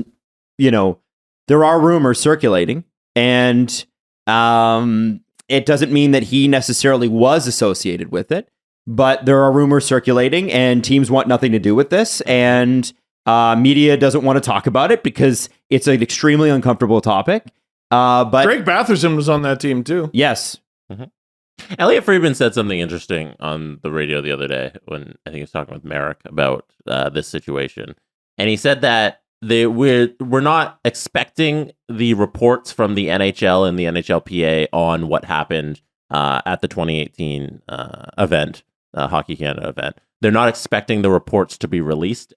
there are rumors circulating, and it doesn't mean that he necessarily was associated with it. but there are rumors circulating, and teams want nothing to do with this, and media doesn't want to talk about it because it's an extremely uncomfortable topic. But Drake Batherson was on that team too. Yes. Mm-hmm. Elliot Friedman said something interesting on the radio the other day when I think he was talking with Merrick about this situation. And he said that we're not expecting the reports from the NHL and the NHLPA on what happened at the 2018 event, Hockey Canada event. They're not expecting the reports to be released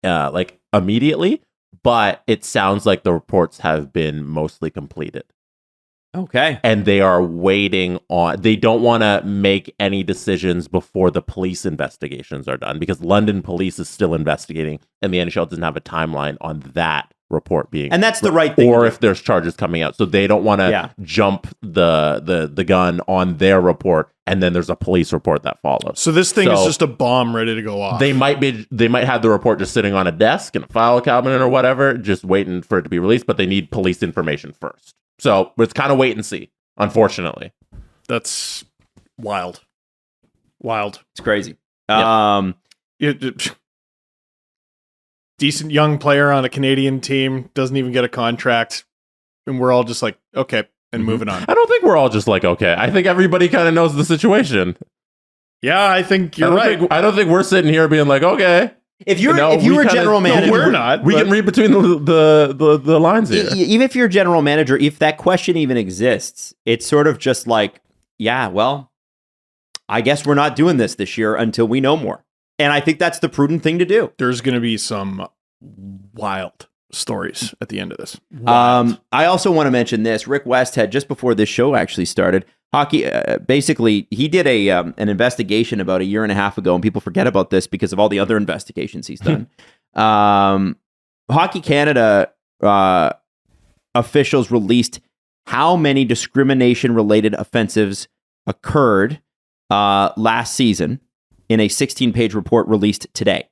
like immediately, but it sounds like the reports have been mostly completed. Okay. And they are waiting on, they don't want to make any decisions before the police investigations are done because London police is still investigating and the NHL doesn't have a timeline on that report being. And that's the right thing. Or if there's charges coming out. So they don't want to jump the gun on their report and then there's a police report that follows. So this thing is just a bomb ready to go off. They might have the report just sitting on a desk in a file cabinet or whatever, just waiting for it to be released, but they need police information first. So it's kind of wait and see, unfortunately. That's wild. Wild. It's crazy. Decent young player on a Canadian team, doesn't even get a contract. And we're all just like, okay, and moving on. I don't think we're all just like, okay. I think everybody kind of knows the situation. Yeah, I think you're right. I don't think we're sitting here being like, okay. If you were general manager, we're not. We can read between the lines here. Even if you're general manager, if that question even exists, it's sort of just like, yeah, well, I guess we're not doing this year until we know more. And I think that's the prudent thing to do. There's going to be some wild stories at the end of this. I also want to mention this. Rick Westhead, just before this show actually started, hockey, basically, he did an investigation about a year and a half ago, and people forget about this because of all the other investigations he's done. Hockey Canada officials released how many discrimination-related offenses occurred last season in a 16-page report released today.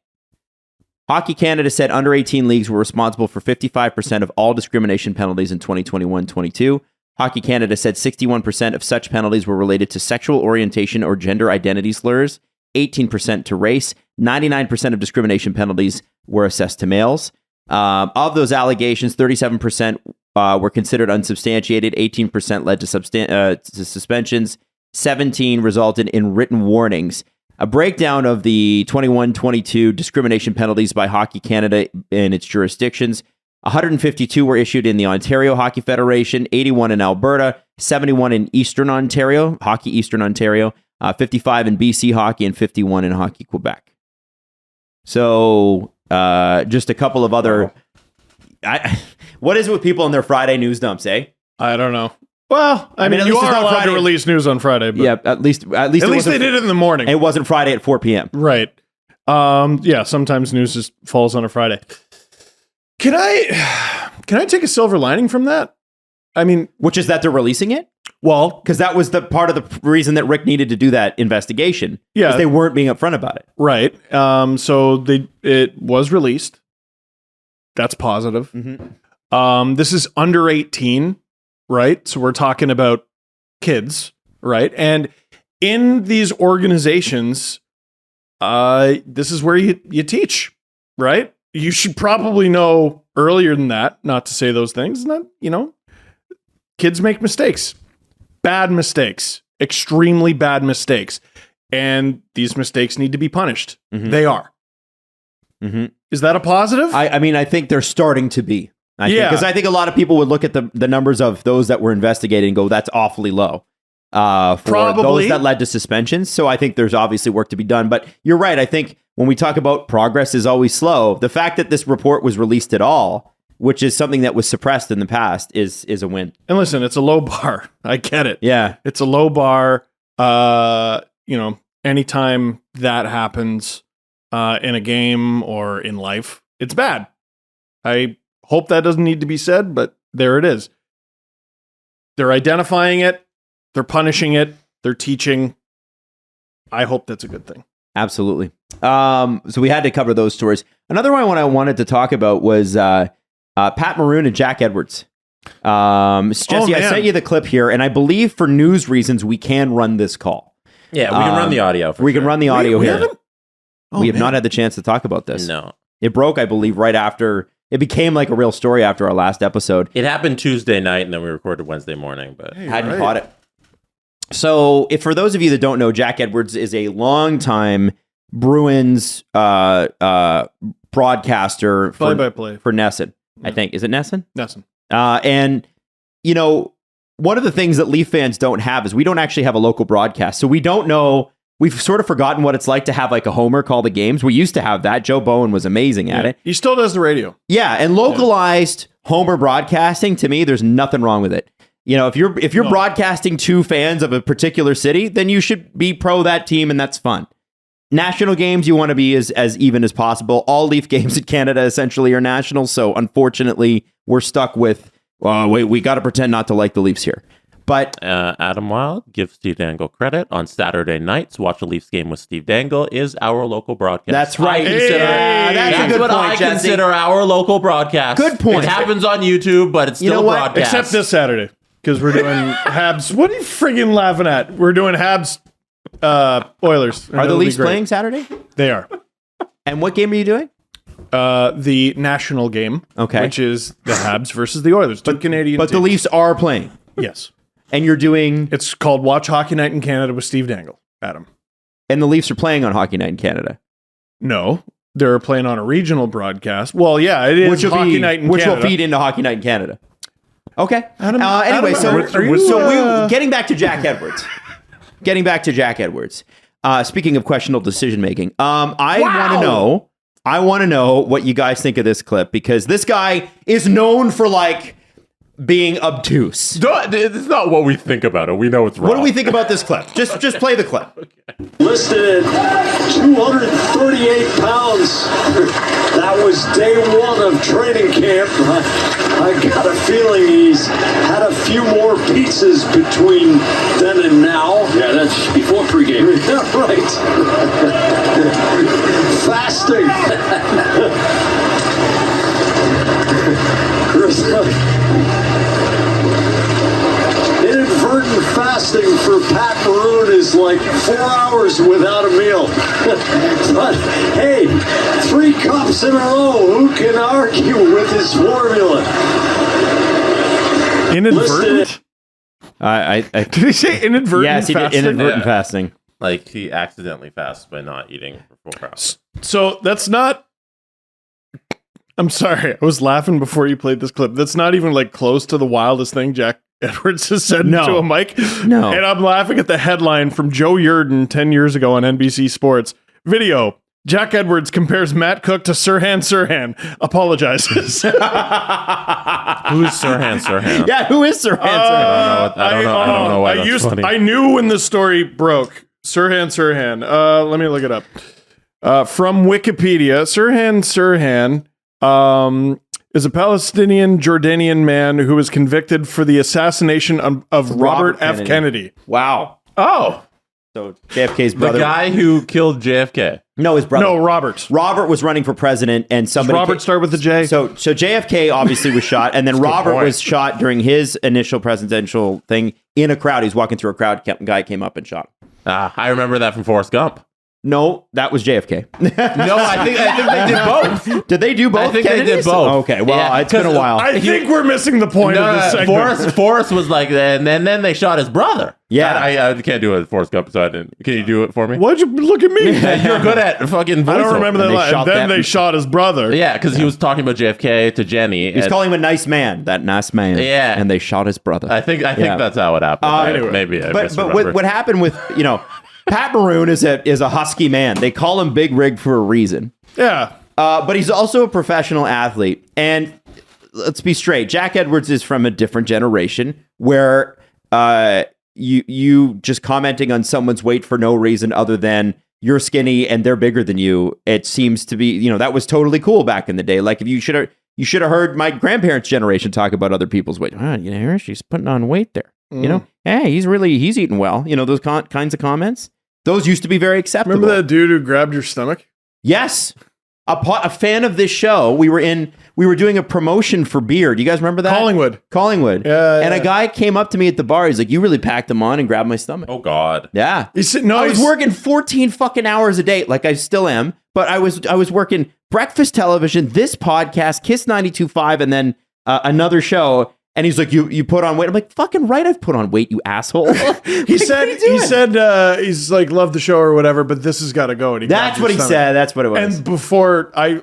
Hockey Canada said under 18 leagues were responsible for 55% of all discrimination penalties in 2021-22. Hockey Canada said 61% of such penalties were related to sexual orientation or gender identity slurs, 18% to race, 99% of discrimination penalties were assessed to males. Of those allegations, 37% were considered unsubstantiated, 18% led to suspensions, 17 resulted in written warnings. A breakdown of the 21-22 discrimination penalties by Hockey Canada in its jurisdictions. 152 were issued in the Ontario Hockey Federation, 81 in Alberta, 71 in Eastern Ontario, Hockey Eastern Ontario, 55 in BC Hockey, and 51 in Hockey Quebec. So just a couple of other... what is it with people in their Friday news dumps, eh? I don't know. Well, I mean, you are allowed to release news on Friday. But yeah, at least they did it in the morning. It wasn't Friday at 4 p.m. Right. Yeah, sometimes news just falls on a Friday. Can I take a silver lining from that? I mean, which is that they're releasing it? Well, because that was the part of the reason that Rick needed to do that investigation. Yeah, because they weren't being upfront about it. Right. So it was released. That's positive. Mm-hmm. This is under 18. Right. So we're talking about kids. Right. And in these organizations, this is where you teach. Right. You should probably know earlier than that, not to say those things. Not, kids make mistakes, bad mistakes, extremely bad mistakes. And these mistakes need to be punished. Mm-hmm. They are. Mm-hmm. Is that a positive? I mean, I think they're starting to be. Because I think a lot of people would look at the numbers of those that were investigated and go, that's awfully low for those that led to suspensions. So I think there's obviously work to be done. But you're right. I think when we talk about progress is always slow, the fact that this report was released at all, which is something that was suppressed in the past, is a win. And listen, it's a low bar. I get it. Yeah. It's a low bar. Anytime that happens in a game or in life, it's bad. I hope that doesn't need to be said, but there it is. They're identifying it. They're punishing it. They're teaching. I hope that's a good thing. Absolutely. So we had to cover those stories. Another one I wanted to talk about was Pat Maroon and Jack Edwards. Jesse, I sent you the clip here, and I believe for news reasons we can run this call. Yeah, we can run the audio. We can run the audio we here. haven't? We have not had the chance to talk about this. No. It broke, I believe, right after. It became like a real story after our last episode. It happened Tuesday night, and then we recorded Wednesday morning, but Hadn't caught it. So, if for those of you that don't know, Jack Edwards is a longtime Bruins broadcaster Play-by-play. for Nesson. I think. Is it Nesson? Nesson. And, one of the things that Leaf fans don't have is we don't actually have a local broadcast. So we don't know. We've sort of forgotten what it's like to have like a homer call the games. We used to have that. Joe Bowen was amazing at it. He still does the radio. Yeah. And localized homer broadcasting, to me, there's nothing wrong with it. If you're broadcasting to fans of a particular city, then you should be pro that team, and that's fun. National games, you want to be as even as possible. All Leaf games in Canada essentially are national. So unfortunately, we're stuck with, we got to pretend not to like the Leafs here. But Adam Wilde, give Steve Dangle credit. On Saturday nights, Watch a Leafs game with Steve Dangle is our local broadcast. That's right. That's what I consider our local broadcast. Good point. It happens on YouTube, but it's still broadcast. Except this Saturday, because we're doing Habs. What are you friggin' laughing at? We're doing Habs Oilers. Are the Leafs playing Saturday? They are. And what game are you doing? The national game, which is the Habs versus the Oilers. But Canadian teams. The Leafs are playing. Yes. And you're doing... It's called Watch Hockey Night in Canada with Steve Dangle, Adam. And the Leafs are playing on Hockey Night in Canada. No. They're playing on a regional broadcast. Well, yeah, it is Hockey Night in Canada. Which will feed into Hockey Night in Canada. Okay. Anyway, getting back to Jack Edwards. Speaking of questionable decision-making, I want to know what you guys think of this clip, because this guy is known for, being obtuse. It's not what we think about it. We know it's wrong. What do we think about this clip? Just play the clip. Okay. Listed at 238 pounds. That was day one of training camp. I got a feeling he's had a few more pizzas between then and now. Yeah, that's before pregame. Yeah, right. Fasting. Inadvertent fasting for Pat Maroon is like 4 hours without a meal. But hey, 3 cups in a row. Who can argue with his formula? Inadvertent? Did he say inadvertent? Yes, he did inadvertent fasting. Like he accidentally fasts by not eating for 4 hours. So that's not. I'm sorry, I was laughing before you played this clip. That's not even close to the wildest thing Jack Edwards has said to a mic. No. And I'm laughing at the headline from Joe Yerdon 10 years ago on NBC Sports. Video. Jack Edwards compares Matt Cook to Sirhan Sirhan. Apologizes. Who's Sirhan Sirhan? Yeah, who is Sirhan Sirhan? I don't know why that's funny. I knew when the story broke. Sirhan Sirhan. Let me look it up. From Wikipedia, Sirhan Sirhan is a Palestinian Jordanian man who was convicted for the assassination of Robert F. Kennedy. Wow. Oh. So JFK's brother. The guy who killed JFK. No, his brother. No, Robert. Robert was running for president, and somebody. Does Robert start with a J? So JFK obviously was shot, and then Robert was shot during his initial presidential thing in a crowd. He's walking through a crowd. Guy came up and shot him. I remember that from Forrest Gump. No, that was JFK. No, I think they did both. Did they do both? I think they did both. Okay, well, it's been a while. I think we're missing the point of this segment. Forrest was like, and then they shot his brother. Yeah, I can't do it with Forrest Gump, so I didn't. Can you do it for me? Why'd you look at me? You're good at fucking voice. I don't remember that line. And then they shot his brother. Yeah, because he was talking about JFK to Jenny. He's calling him a nice man, that nice man. Yeah, and they shot his brother. I think that's how it happened. Anyway, maybe I but what happened with Pat Maroon is a husky man. They call him Big Rig for a reason. Yeah. But he's also a professional athlete. And let's be straight. Jack Edwards is from a different generation where you just commenting on someone's weight for no reason other than you're skinny and they're bigger than you. It seems to be, that was totally cool back in the day. Like if you should have heard my grandparents' generation talk about other people's weight. She's putting on weight there. Hey, he's eating well. Those kinds of comments. Those used to be very acceptable. Remember that dude who grabbed your stomach? Yes. a fan of this show. We were doing a promotion for beer. Do you guys remember that? Collingwood. Yeah. And a guy came up to me at the bar. He's like, "You really packed them on," and grabbed my stomach. Oh God. Yeah. I was working 14 fucking hours a day, like I still am. But I was working breakfast television, this podcast, Kiss 92.5, and then another show. And he's like, you put on weight. I'm like, fucking right, I've put on weight, you asshole. He said he's like, love the show or whatever, but this has got to go. And that's what he said. That's what it was. And before, I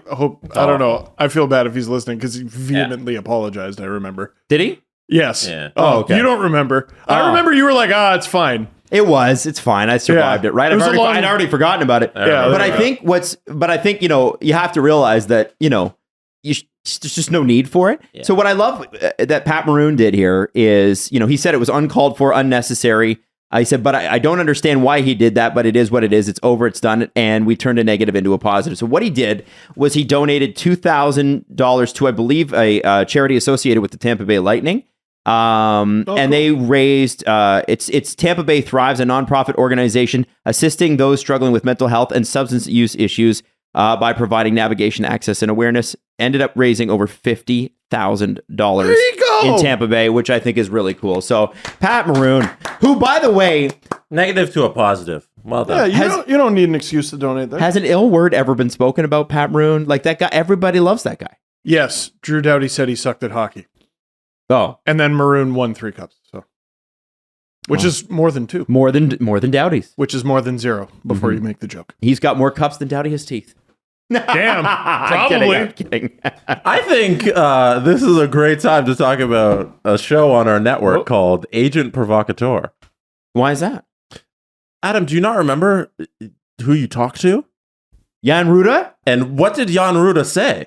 don't know. I feel bad if he's listening because he vehemently apologized. I remember. Did he? Yes. Yeah. Oh, okay. You don't remember. I remember you were like, it's fine. It's fine. I survived it, right? I'd already forgotten about it. But I think you have to realize that, there's just no need for it. Yeah. So what I love that Pat Maroon did here is, he said it was uncalled for, unnecessary. I said, but I don't understand why he did that, but it is what it is. It's over. It's done. And we turned a negative into a positive. So what he did was he donated $2,000 to, I believe, a charity associated with the Tampa Bay Lightning. And they raised, it's Tampa Bay Thrives, a nonprofit organization assisting those struggling with mental health and substance use issues by providing navigation, access, and awareness. Ended up raising over $50,000 in Tampa Bay, which I think is really cool. So Pat Maroon, who, by the way, negative to a positive. Well done. Yeah, you don't need an excuse to donate there. Has an ill word ever been spoken about Pat Maroon? Like that guy, everybody loves that guy. Yes, Drew Doughty said he sucked at hockey. Oh, and then Maroon won 3 cups. So, which is more than 2, more than Doughty's, which is more than 0. Before you make the joke, he's got more cups than Doughty has teeth. Damn, probably. I'm kidding. I think this is a great time to talk about a show on our network called Agent Provocateur. Why is that? Adam, do you not remember who you talked to? Jan Ruda? And what did Jan Ruda say?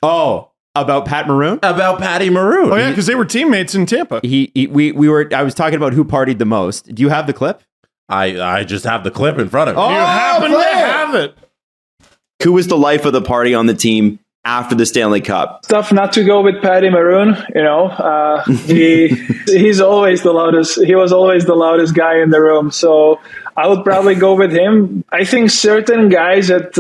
Oh, about Pat Maroon? About Patty Maroon. Oh yeah, because they were teammates in Tampa. I was talking about who partied the most. Do you have the clip? I just have the clip in front of me. You happen to have it. Who was the life of the party on the team after the Stanley Cup? Tough not to go with Patty Maroon. He's always the loudest. He was always the loudest guy in the room. So I would probably go with him. I think certain guys had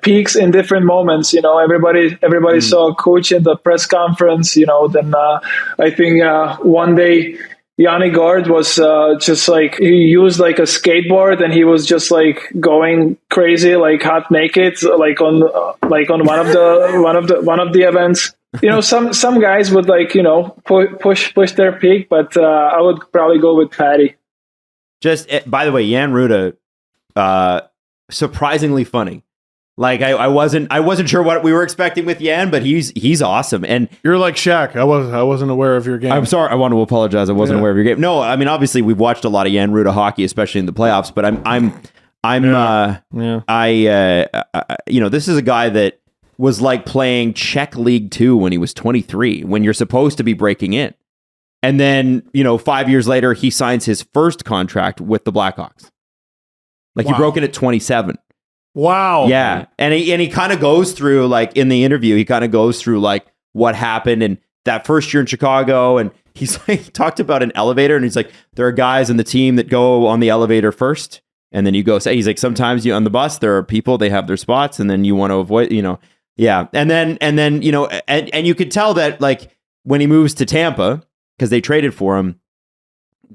peaks in different moments. Everybody saw Coach in the press conference. Then I think one day Yanni Gord was just like, he used like a skateboard and he was just like going crazy, like half naked, like on one of the events. Some guys would like push their peak, but I would probably go with Patty. Just by the way, Jan Ruda, surprisingly funny. Like I wasn't sure what we were expecting with Jan, but he's awesome. And you're like Shaq. I wasn't aware of your game. I'm sorry. I want to apologize. I wasn't aware of your game. No, I mean obviously we've watched a lot of Jan Ruda hockey, especially in the playoffs. But this is a guy that was like playing Czech League 2 when he was 23, when you're supposed to be breaking in, and then 5 years later he signs his first contract with the Blackhawks. Like he broke in at 27. Wow. Yeah. And he kind of goes through, like in the interview, he kind of goes through like what happened and that first year in Chicago. And he's like, he talked about an elevator and he's like, there are guys in the team that go on the elevator first. And then you go say, he's like, sometimes on the bus, there are people, they have their spots and then you want to avoid, yeah. And then, and you could tell that like when he moves to Tampa, because they traded for him,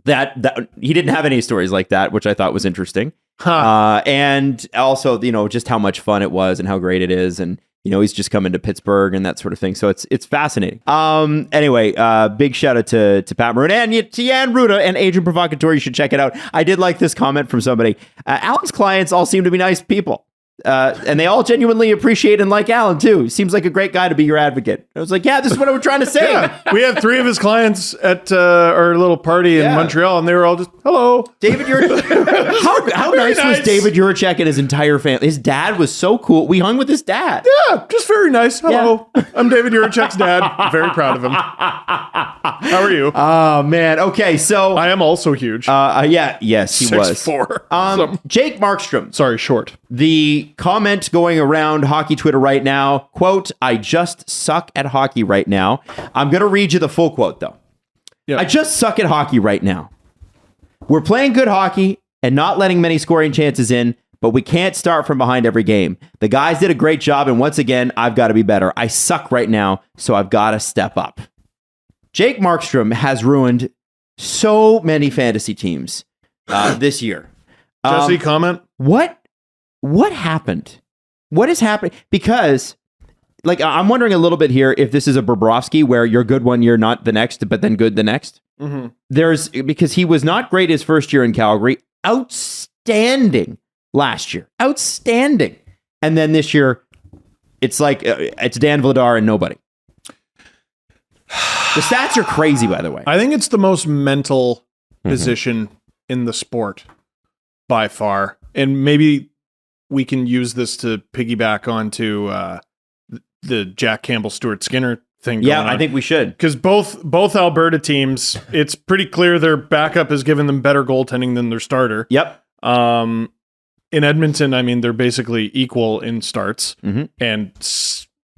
that he didn't have any stories like that, which I thought was interesting. And also, just how much fun it was and how great it is. And, he's just coming to Pittsburgh and that sort of thing. So it's fascinating. Anyway, big shout out to Pat Maroon and to Jan Ruda and Agent Provocateur. You should check it out. I did like this comment from somebody. Alan's clients all seem to be nice people. And they all genuinely appreciate and like Alan too. Seems like a great guy to be your advocate. I was like, yeah, this is what I'm trying to say. Yeah. We had 3 of his clients at our little party in Montreal, and they were all just, hello. David Juracek. How nice was David Juracek and his entire family? His dad was so cool. We hung with his dad. Yeah, just very nice. Hello. Yeah. I'm David Juracek's dad. Very proud of him. How are you? Oh, man. Okay, so. I am also huge. Yes, he was. 6'4". Jake Markstrom. Sorry, short. The comment going around hockey Twitter right now, quote, I just suck at hockey right now. I'm going to read you the full quote, though. Yeah. I just suck at hockey right now. We're playing good hockey and not letting many scoring chances in, but we can't start from behind every game. The guys did a great job, and once again, I've got to be better. I suck right now, so I've got to step up. Jake Markstrom has ruined so many fantasy teams this year. Jesse, comment? What happened? What is happening? Because, like, I'm wondering a little bit here if this is a Bobrovsky where you're good one year, not the next, but then good the next. Mm-hmm. Because he was not great his first year in Calgary. Outstanding last year. Outstanding. And then this year, it's like, it's Dan Vladar and nobody. The stats are crazy, by the way. I think it's the most mental position in the sport by far. And maybe we can use this to piggyback onto the Jack Campbell, Stuart Skinner thing. Yeah, I think we should. Because both Alberta teams, it's pretty clear their backup has given them better goaltending than their starter. Yep. In Edmonton, I mean, they're basically equal in starts and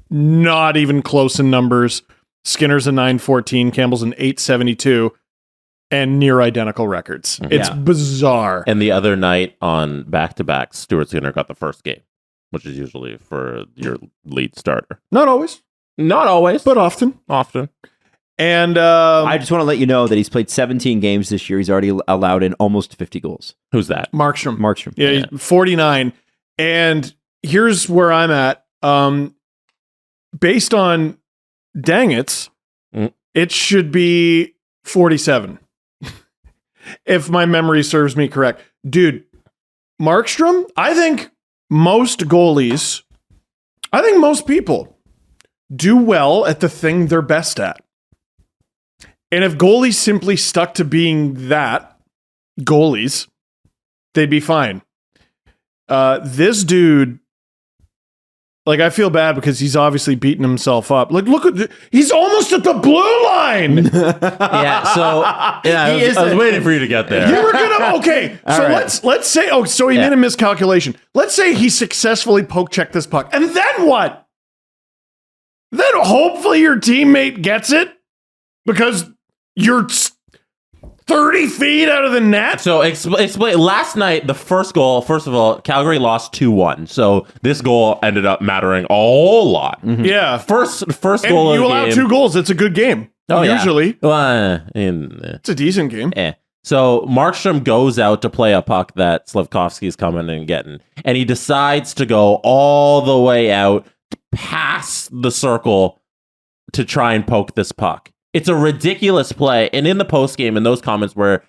not even close in numbers. Skinner's a 914, Campbell's an 872, and near identical records. It's bizarre. And the other night on back-to-back, Stuart Skinner got the first game, which is usually for your lead starter. Not always. Not always. But often. And I just want to let you know that he's played 17 games this year. He's already allowed in almost 50 goals. Who's that? Markstrom. Yeah, he's 49. And here's where I'm at. Based on Dangits, it should be 47. If my memory serves me correct. Dude, Markstrom, I think most people do well at the thing they're best at. And if goalies simply stuck to being goalies, they'd be fine. This dude, like, I feel bad because he's obviously beating himself up. Like, look at he's almost at the blue line. I was waiting for you to get there. You were gonna let's say he made a miscalculation. Let's say he successfully poke checked this puck, and then what? Then hopefully your teammate gets it because you're 30 feet out of the net. So explain. Last night, the first goal. First of all, Calgary lost 2-1. So this goal ended up mattering a whole lot. Mm-hmm. Yeah, first and goal. You allow 2 goals. It's a good game. Oh, usually, it's a decent game. So Markstrom goes out to play a puck that Slavkovsky's coming and getting, and he decides to go all the way out past the circle to try and poke this puck. It's a ridiculous play. And in the postgame, in those comments where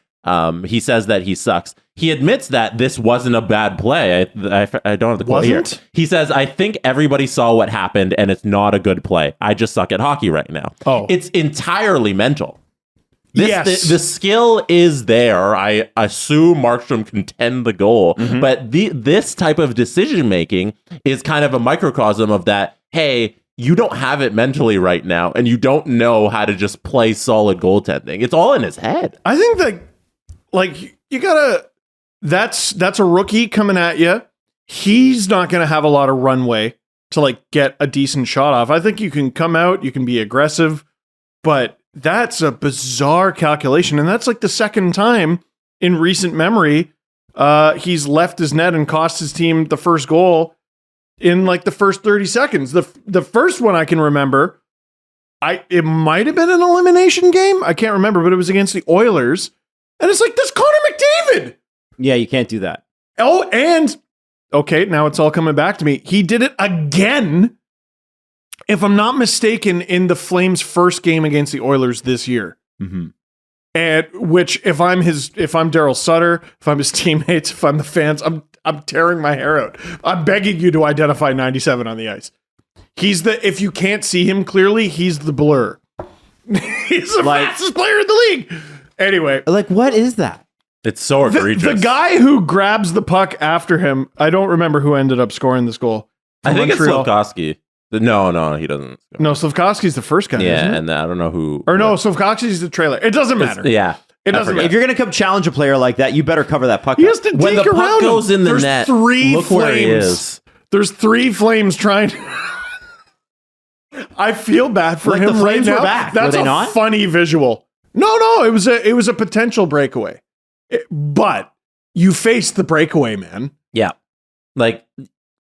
he says that he sucks, he admits that this wasn't a bad play. I don't have the quote here. He says, I think everybody saw what happened and it's not a good play. I just suck at hockey right now. Oh, it's entirely mental. Yes. The skill is there. I assume Markstrom can tend the goal, but this type of decision making is kind of a microcosm of that. Hey, you don't have it mentally right now, and you don't know how to just play solid goaltending. It's all in his head. I think that, like, you gotta. That's a rookie coming at you. He's not gonna have a lot of runway to, like, get a decent shot off. I think you can come out, you can be aggressive, but that's a bizarre calculation, and that's like the second time in recent memory he's left his net and cost his team the first goal in like the first 30 seconds. The first one I can remember, it might have been an elimination game. I can't remember, but it was against the Oilers. And it's like, that's Connor McDavid. Yeah, you can't do that. Oh, and okay, now it's all coming back to me. He did it again, if I'm not mistaken, in the Flames' first game against the Oilers this year. Mm-hmm. And which, if I'm Daryl Sutter, if I'm his teammates, if I'm the fans, I'm tearing my hair out. I'm begging you to identify 97 on the ice. If you can't see him clearly, he's the blur. He's the fastest player in the league. Anyway. Like, what is that? It's so egregious. The guy who grabs the puck after him, I don't remember who ended up scoring this goal. I think Montreal. It's Slavkovsky. No, he doesn't. No, Slavkovsky's the first guy. Yeah, and I don't know who. Or no, Slavkovsky's the trailer. It doesn't matter. It doesn't matter. If you're going to come challenge a player like that, you better cover that puck. He has to when the puck goes in the net, look flames. Where he is. There's 3 Flames trying. I feel bad for him the Flames right now. Were back. That's were they a not? Funny visual. No, it was a potential breakaway. But you faced the breakaway, man. Yeah. Like,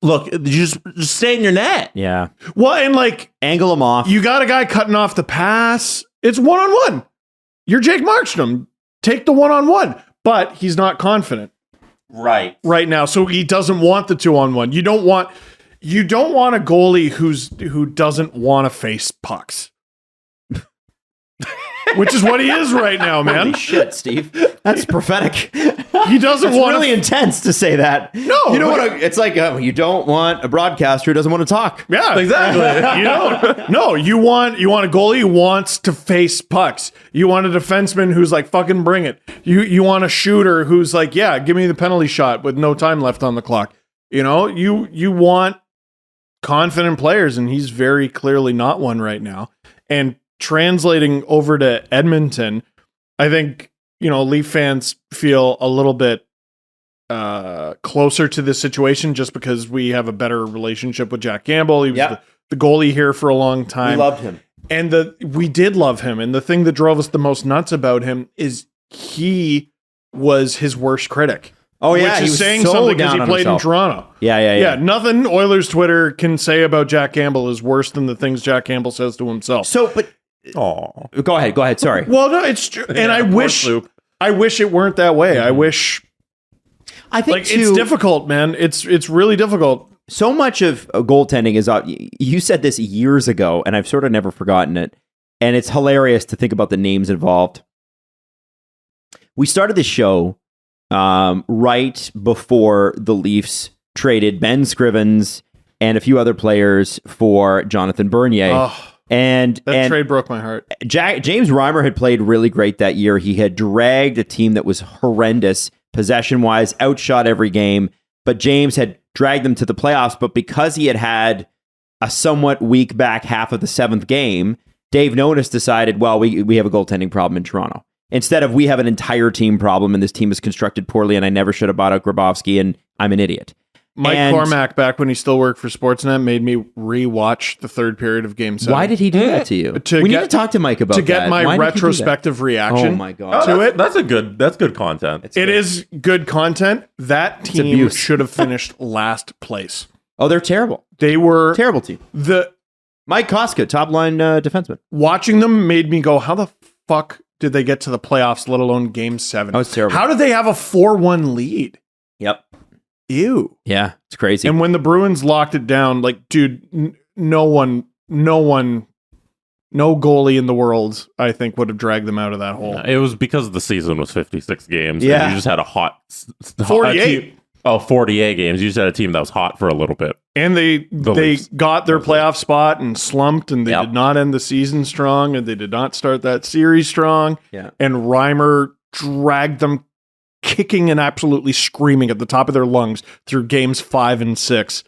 look, you just stay in your net. Yeah. Well, and like angle him off. You got a guy cutting off the pass. It's 1-on-1. You're Jake Markstrom. Take the 1-on-1. But he's not confident. Right now. So he doesn't want the 2-on-1. You don't want a goalie who doesn't want to face pucks. Which is what he is right now, man. Holy shit, Steve. That's prophetic. He doesn't want really intense to say that. No. You know what? It's like you don't want a broadcaster who doesn't want to talk. Yeah, exactly. You want a goalie who wants to face pucks. You want a defenseman who's like, fucking bring it. You want a shooter who's like, yeah, give me the penalty shot with no time left on the clock. You know, you want confident players, and he's very clearly not one right now. And translating over to Edmonton, I think, Leaf fans feel a little bit closer to this situation just because we have a better relationship with Jack Campbell. He was the goalie here for a long time. We loved him. And we did love him. And the thing that drove us the most nuts about him is he was his worst critic. Oh, yeah. Which he is was saying so something because down he on played himself. in Toronto. Yeah. Nothing Oilers Twitter can say about Jack Campbell is worse than the things Jack Campbell says to himself. So, but go ahead. Sorry. Well, no, it's true. And I wish it weren't that way. I think it's difficult, man. It's really difficult. So much of goaltending is, you said this years ago, and I've sort of never forgotten it. And it's hilarious to think about the names involved. We started the show right before the Leafs traded Ben Scrivens and a few other players for Jonathan Bernier. Oh, and trade broke my heart. James Reimer had played really great that year. He had dragged a team that was horrendous possession-wise, outshot every game, but James had dragged them to the playoffs. But because he had a somewhat weak back half of the seventh game, Dave Nonis decided, well, we have a goaltending problem in Toronto. Instead of we have an entire team problem and this team is constructed poorly and I never should have bought out Grabowski and I'm an idiot. Mike Cormack, back when he still worked for Sportsnet, made me re-watch the third period of Game 7. Why did he do that to you? We need to talk to Mike about that. To get my retrospective reaction. Oh my God. To it. That's good content. It is good content. That team should have finished last place. Oh, they're terrible. They were terrible team. Mike Koska, top line defenseman. Watching them made me go, how the fuck did they get to the playoffs, let alone Game 7? That was terrible. How did they have a 4-1 lead? Yep. Ew. Yeah, it's crazy. And when the Bruins locked it down, like, dude, no goalie in the world, I think, would have dragged them out of that hole. It was because the season was 56 games. Yeah. And you just had a hot 48. 48 games. You just had a team that was hot for a little bit. And they got their playoff spot and slumped, and they did not end the season strong, and they did not start that series strong. Yeah. And Reimer dragged them kicking and absolutely screaming at the top of their lungs through games 5 and 6.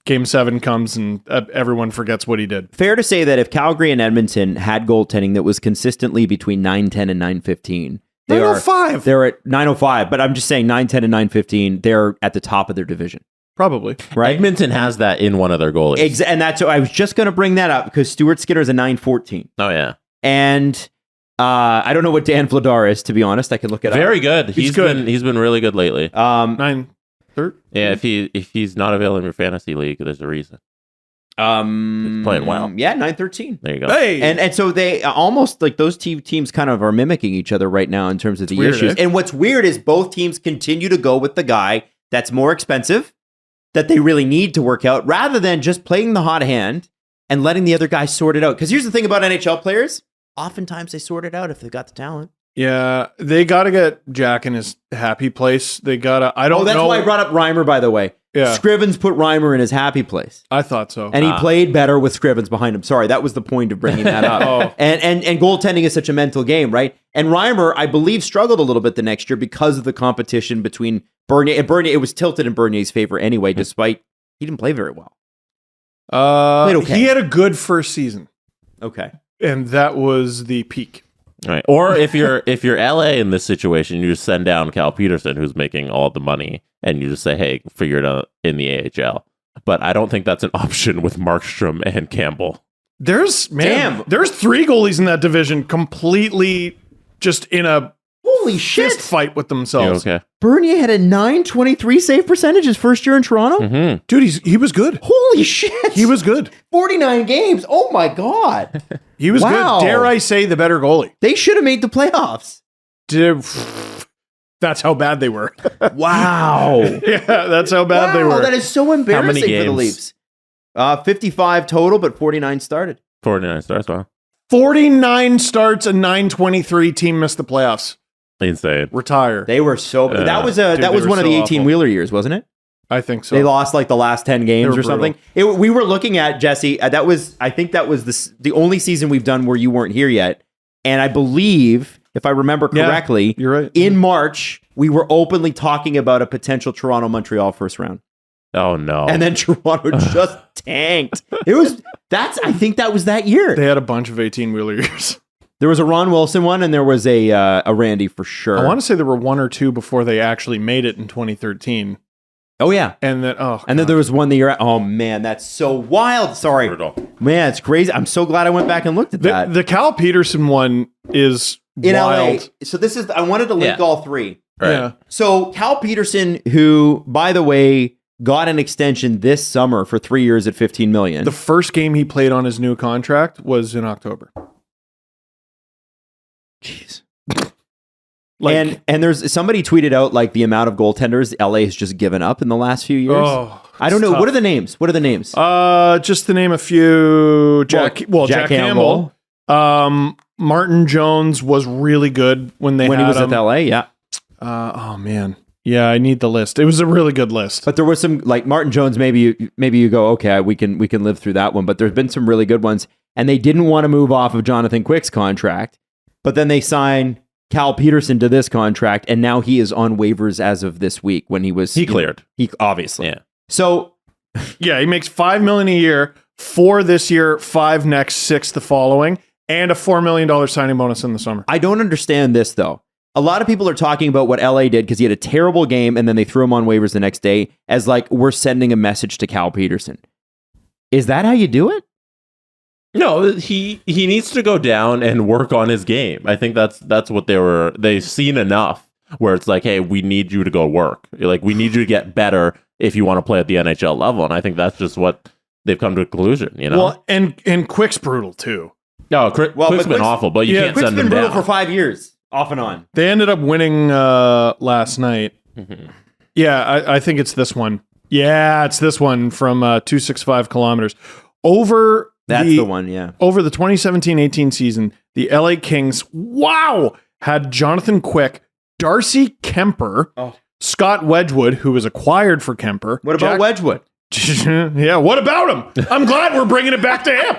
Game 7 comes and everyone forgets what he did. Fair to say that if Calgary and Edmonton had goaltending that was consistently between 9-10 and 9-15, they're at 905, but I'm just saying 9-10 and 9-15, they're at the top of their division. Probably. Right? Edmonton has that in one of their goalies. And that's, I was just going to bring that up because Stuart Skinner is a 914. Oh, yeah. And I don't know what Dan Vladar is, to be honest. I could look it up. Very good. He's good. He's been really good lately. 9-13. Yeah, if he's not available in your fantasy league, there's a reason. He's playing well. Yeah, 9-13. There you go. Hey! And so they almost like those teams kind of are mimicking each other right now in terms of the weird, issues. eh? And what's weird is both teams continue to go with the guy that's more expensive, that they really need to work out, rather than just playing the hot hand and letting the other guy sort it out. Because here's the thing about NHL players. Oftentimes they sort it out if they've got the talent. Yeah, they got to get Jack in his happy place. They got to, I don't know. That's why I brought up Reimer, by the way. Yeah. Scrivens put Reimer in his happy place. I thought so. And he played better with Scrivens behind him. Sorry, that was the point of bringing that up. And goaltending is such a mental game, right? And Reimer, I believe, struggled a little bit the next year because of the competition between Bernier. And Bernier, it was tilted in Bernier's favor anyway, despite he didn't play very well. Played okay. He had a good first season. Okay. And that was the peak. Right. Or if you're LA in this situation, you just send down Cal Peterson, who's making all the money, and you just say, hey, figure it out in the AHL. But I don't think that's an option with Markstrom and Campbell. There's 3 goalies in that division completely just in a Holy shit. fist fight with themselves. Okay. Bernier had a .923 save percentage his first year in Toronto. Mm-hmm. Dude, he was good. Holy shit. He was good. 49 games. Oh my God. He was Wow. good. Dare I say the better goalie. They should have made the playoffs. That's how bad they were. Wow. Yeah, that's how bad they were. That is so embarrassing for the games? Leafs. 55 total, but 49 started. 49 starts. Wow. 49 starts, a 923 team missed the playoffs. Insane. Retire. They were so that was Dude, that they was were one of so the awful. 18-wheeler years, wasn't it? I think so. They lost like the last 10 games were or something. brutal. We were looking at, Jesse, I think that was the only season we've done where you weren't here yet. And I believe, if I remember correctly, you're right. In March, we were openly talking about a potential Toronto-Montreal first round. Oh no. And then Toronto just tanked. I think that was that year. They had a bunch of 18-wheeler years. There was a Ron Wilson one, and there was a Randy for sure. I want to say there were one or two before they actually made it in 2013. Oh yeah, and then then there was one the year. Oh man, that's so wild. Sorry, man, it's crazy. I'm so glad I went back and looked at that. The Cal Peterson one is in wild. LA. So this is. I wanted to link all three. Right. Yeah. So Cal Peterson, who by the way got an extension this summer for 3 years at $15 million. The first game he played on his new contract was in October. Jeez. And there's somebody tweeted out like the amount of goaltenders LA has just given up in the last few years. Oh, I don't know. tough. What are the names? Just to name a few. Jack Campbell. Martin Jones was really good when he was at LA. Yeah. Oh man. Yeah, I need the list. It was a really good list. But there was some like Martin Jones. Maybe you go, okay, we can live through that one. But there's been some really good ones, and they didn't want to move off of Jonathan Quick's contract, but then they signed Cal Peterson to this contract, and now he is on waivers as of this week. When he cleared, he obviously. Yeah. So yeah, he makes $5 million a year, 4 this year, 5 next, 6 the following, and a $4 million signing bonus in the summer. I don't understand this though. A lot of people are talking about what LA did because he had a terrible game and then they threw him on waivers the next day as like, we're sending a message to Cal Peterson. Is that how you do it? No, he needs to go down and work on his game. I think that's what they've seen enough where it's like, hey, we need you to go work. Like, we need you to get better if you want to play at the NHL level. And I think that's just what they've come to a conclusion, you know? Well, and Quick's brutal too. No, Quick's been awful, but you can't Quick's send been him brutal down. for 5 years. Off and on. They ended up winning last night. Mm-hmm. Yeah, I think it's this one. Yeah, it's this one from 265 kilometers. Over the one, yeah. Over the 2017-18 season, the LA Kings, had Jonathan Quick, Darcy Kemper, Scott Wedgwood, who was acquired for Kemper. What about Wedgwood? Yeah, what about him? I'm glad we're bringing it back to him.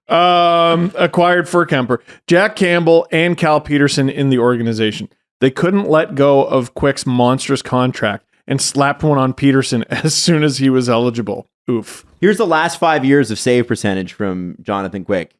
Acquired for Kemper, Jack Campbell, and Cal Peterson in the organization. They couldn't let go of Quick's monstrous contract and slapped one on Peterson as soon as he was eligible. Oof. Here's the last 5 years of save percentage from Jonathan Quick.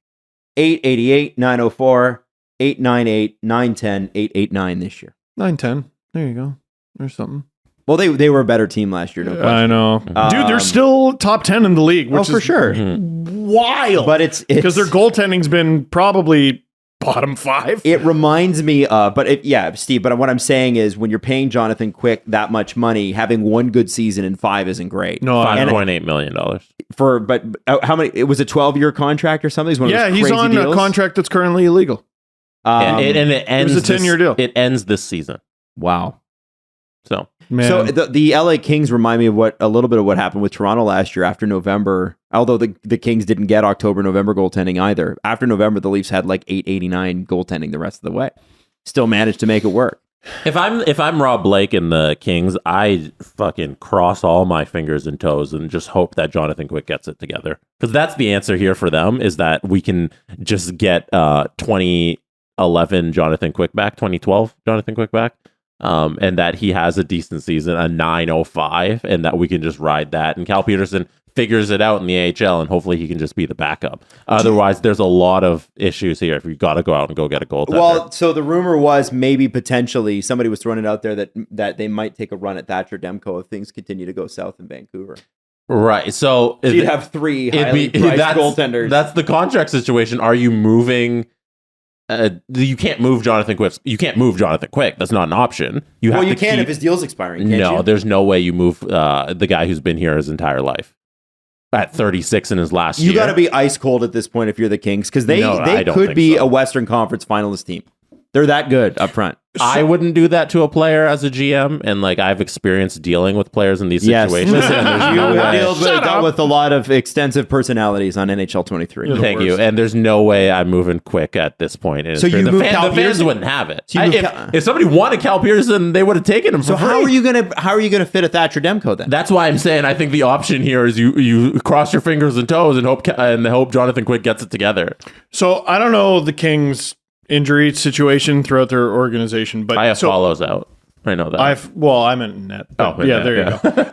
888, 904, 898, 910, 889 this year. 910. There you go. There's something. Well, they were a better team last year. No question. I know. Dude, they're still top 10 in the league, which for is sure. Wild. But it's because their goaltending's been probably bottom 5. It reminds me of, Steve, but what I'm saying is when you're paying Jonathan Quick that much money, having one good season in 5 isn't great. No, $5.8 million. But how many? It was a 12-year contract or something? He's on deals. a contract that's currently illegal. It ends. It was a 10-year deal. It ends this season. Wow. So the LA Kings remind me of a little bit of what happened with Toronto last year after November. Although the Kings didn't get October-November goaltending either. After November, the Leafs had like 889 goaltending the rest of the way. Still managed to make it work. If I'm Rob Blake and the Kings, I fucking cross all my fingers and toes and just hope that Jonathan Quick gets it together. Because that's the answer here for them, is that we can just get 2011 Jonathan Quick back, 2012 Jonathan Quick back. And that he has a decent season, a 9.05, and that we can just ride that. And Cal Peterson figures it out in the AHL, and hopefully he can just be the backup. Otherwise, there's a lot of issues here if you got to go out and go get a goaltender. Well, so the rumor was maybe potentially somebody was throwing it out there that they might take a run at Thatcher Demko if things continue to go south in Vancouver. Right. So you'd have 3 highly priced goaltenders. That's the contract situation. Are you moving you can't move Jonathan Quick. You can't move Jonathan Quick. That's not an option. You can if his deal's expiring. Can't no, you? There's no way you move the guy who's been here his entire life at 36 in his last year. You got to be ice cold at this point if you're the Kings, because they could be a Western Conference finalist team. They're that good up front. I wouldn't do that to a player as a GM, and like I've experienced dealing with players in these situations. And there's no way. Dealt with a lot of extensive personalities on NHL 23. Thank you. And there's no way I'm moving Quick at this point. So you the moved Cal fans Peterson? wouldn't have it. If somebody wanted Cal Peterson, they would have taken him. So how are you gonna fit a Thatcher Demko then? That's why I'm saying I think the option here is you cross your fingers and toes and hope Jonathan Quick gets it together. So I don't know the Kings' injury situation throughout their organization, but I follows out. I know that. I meant net. There you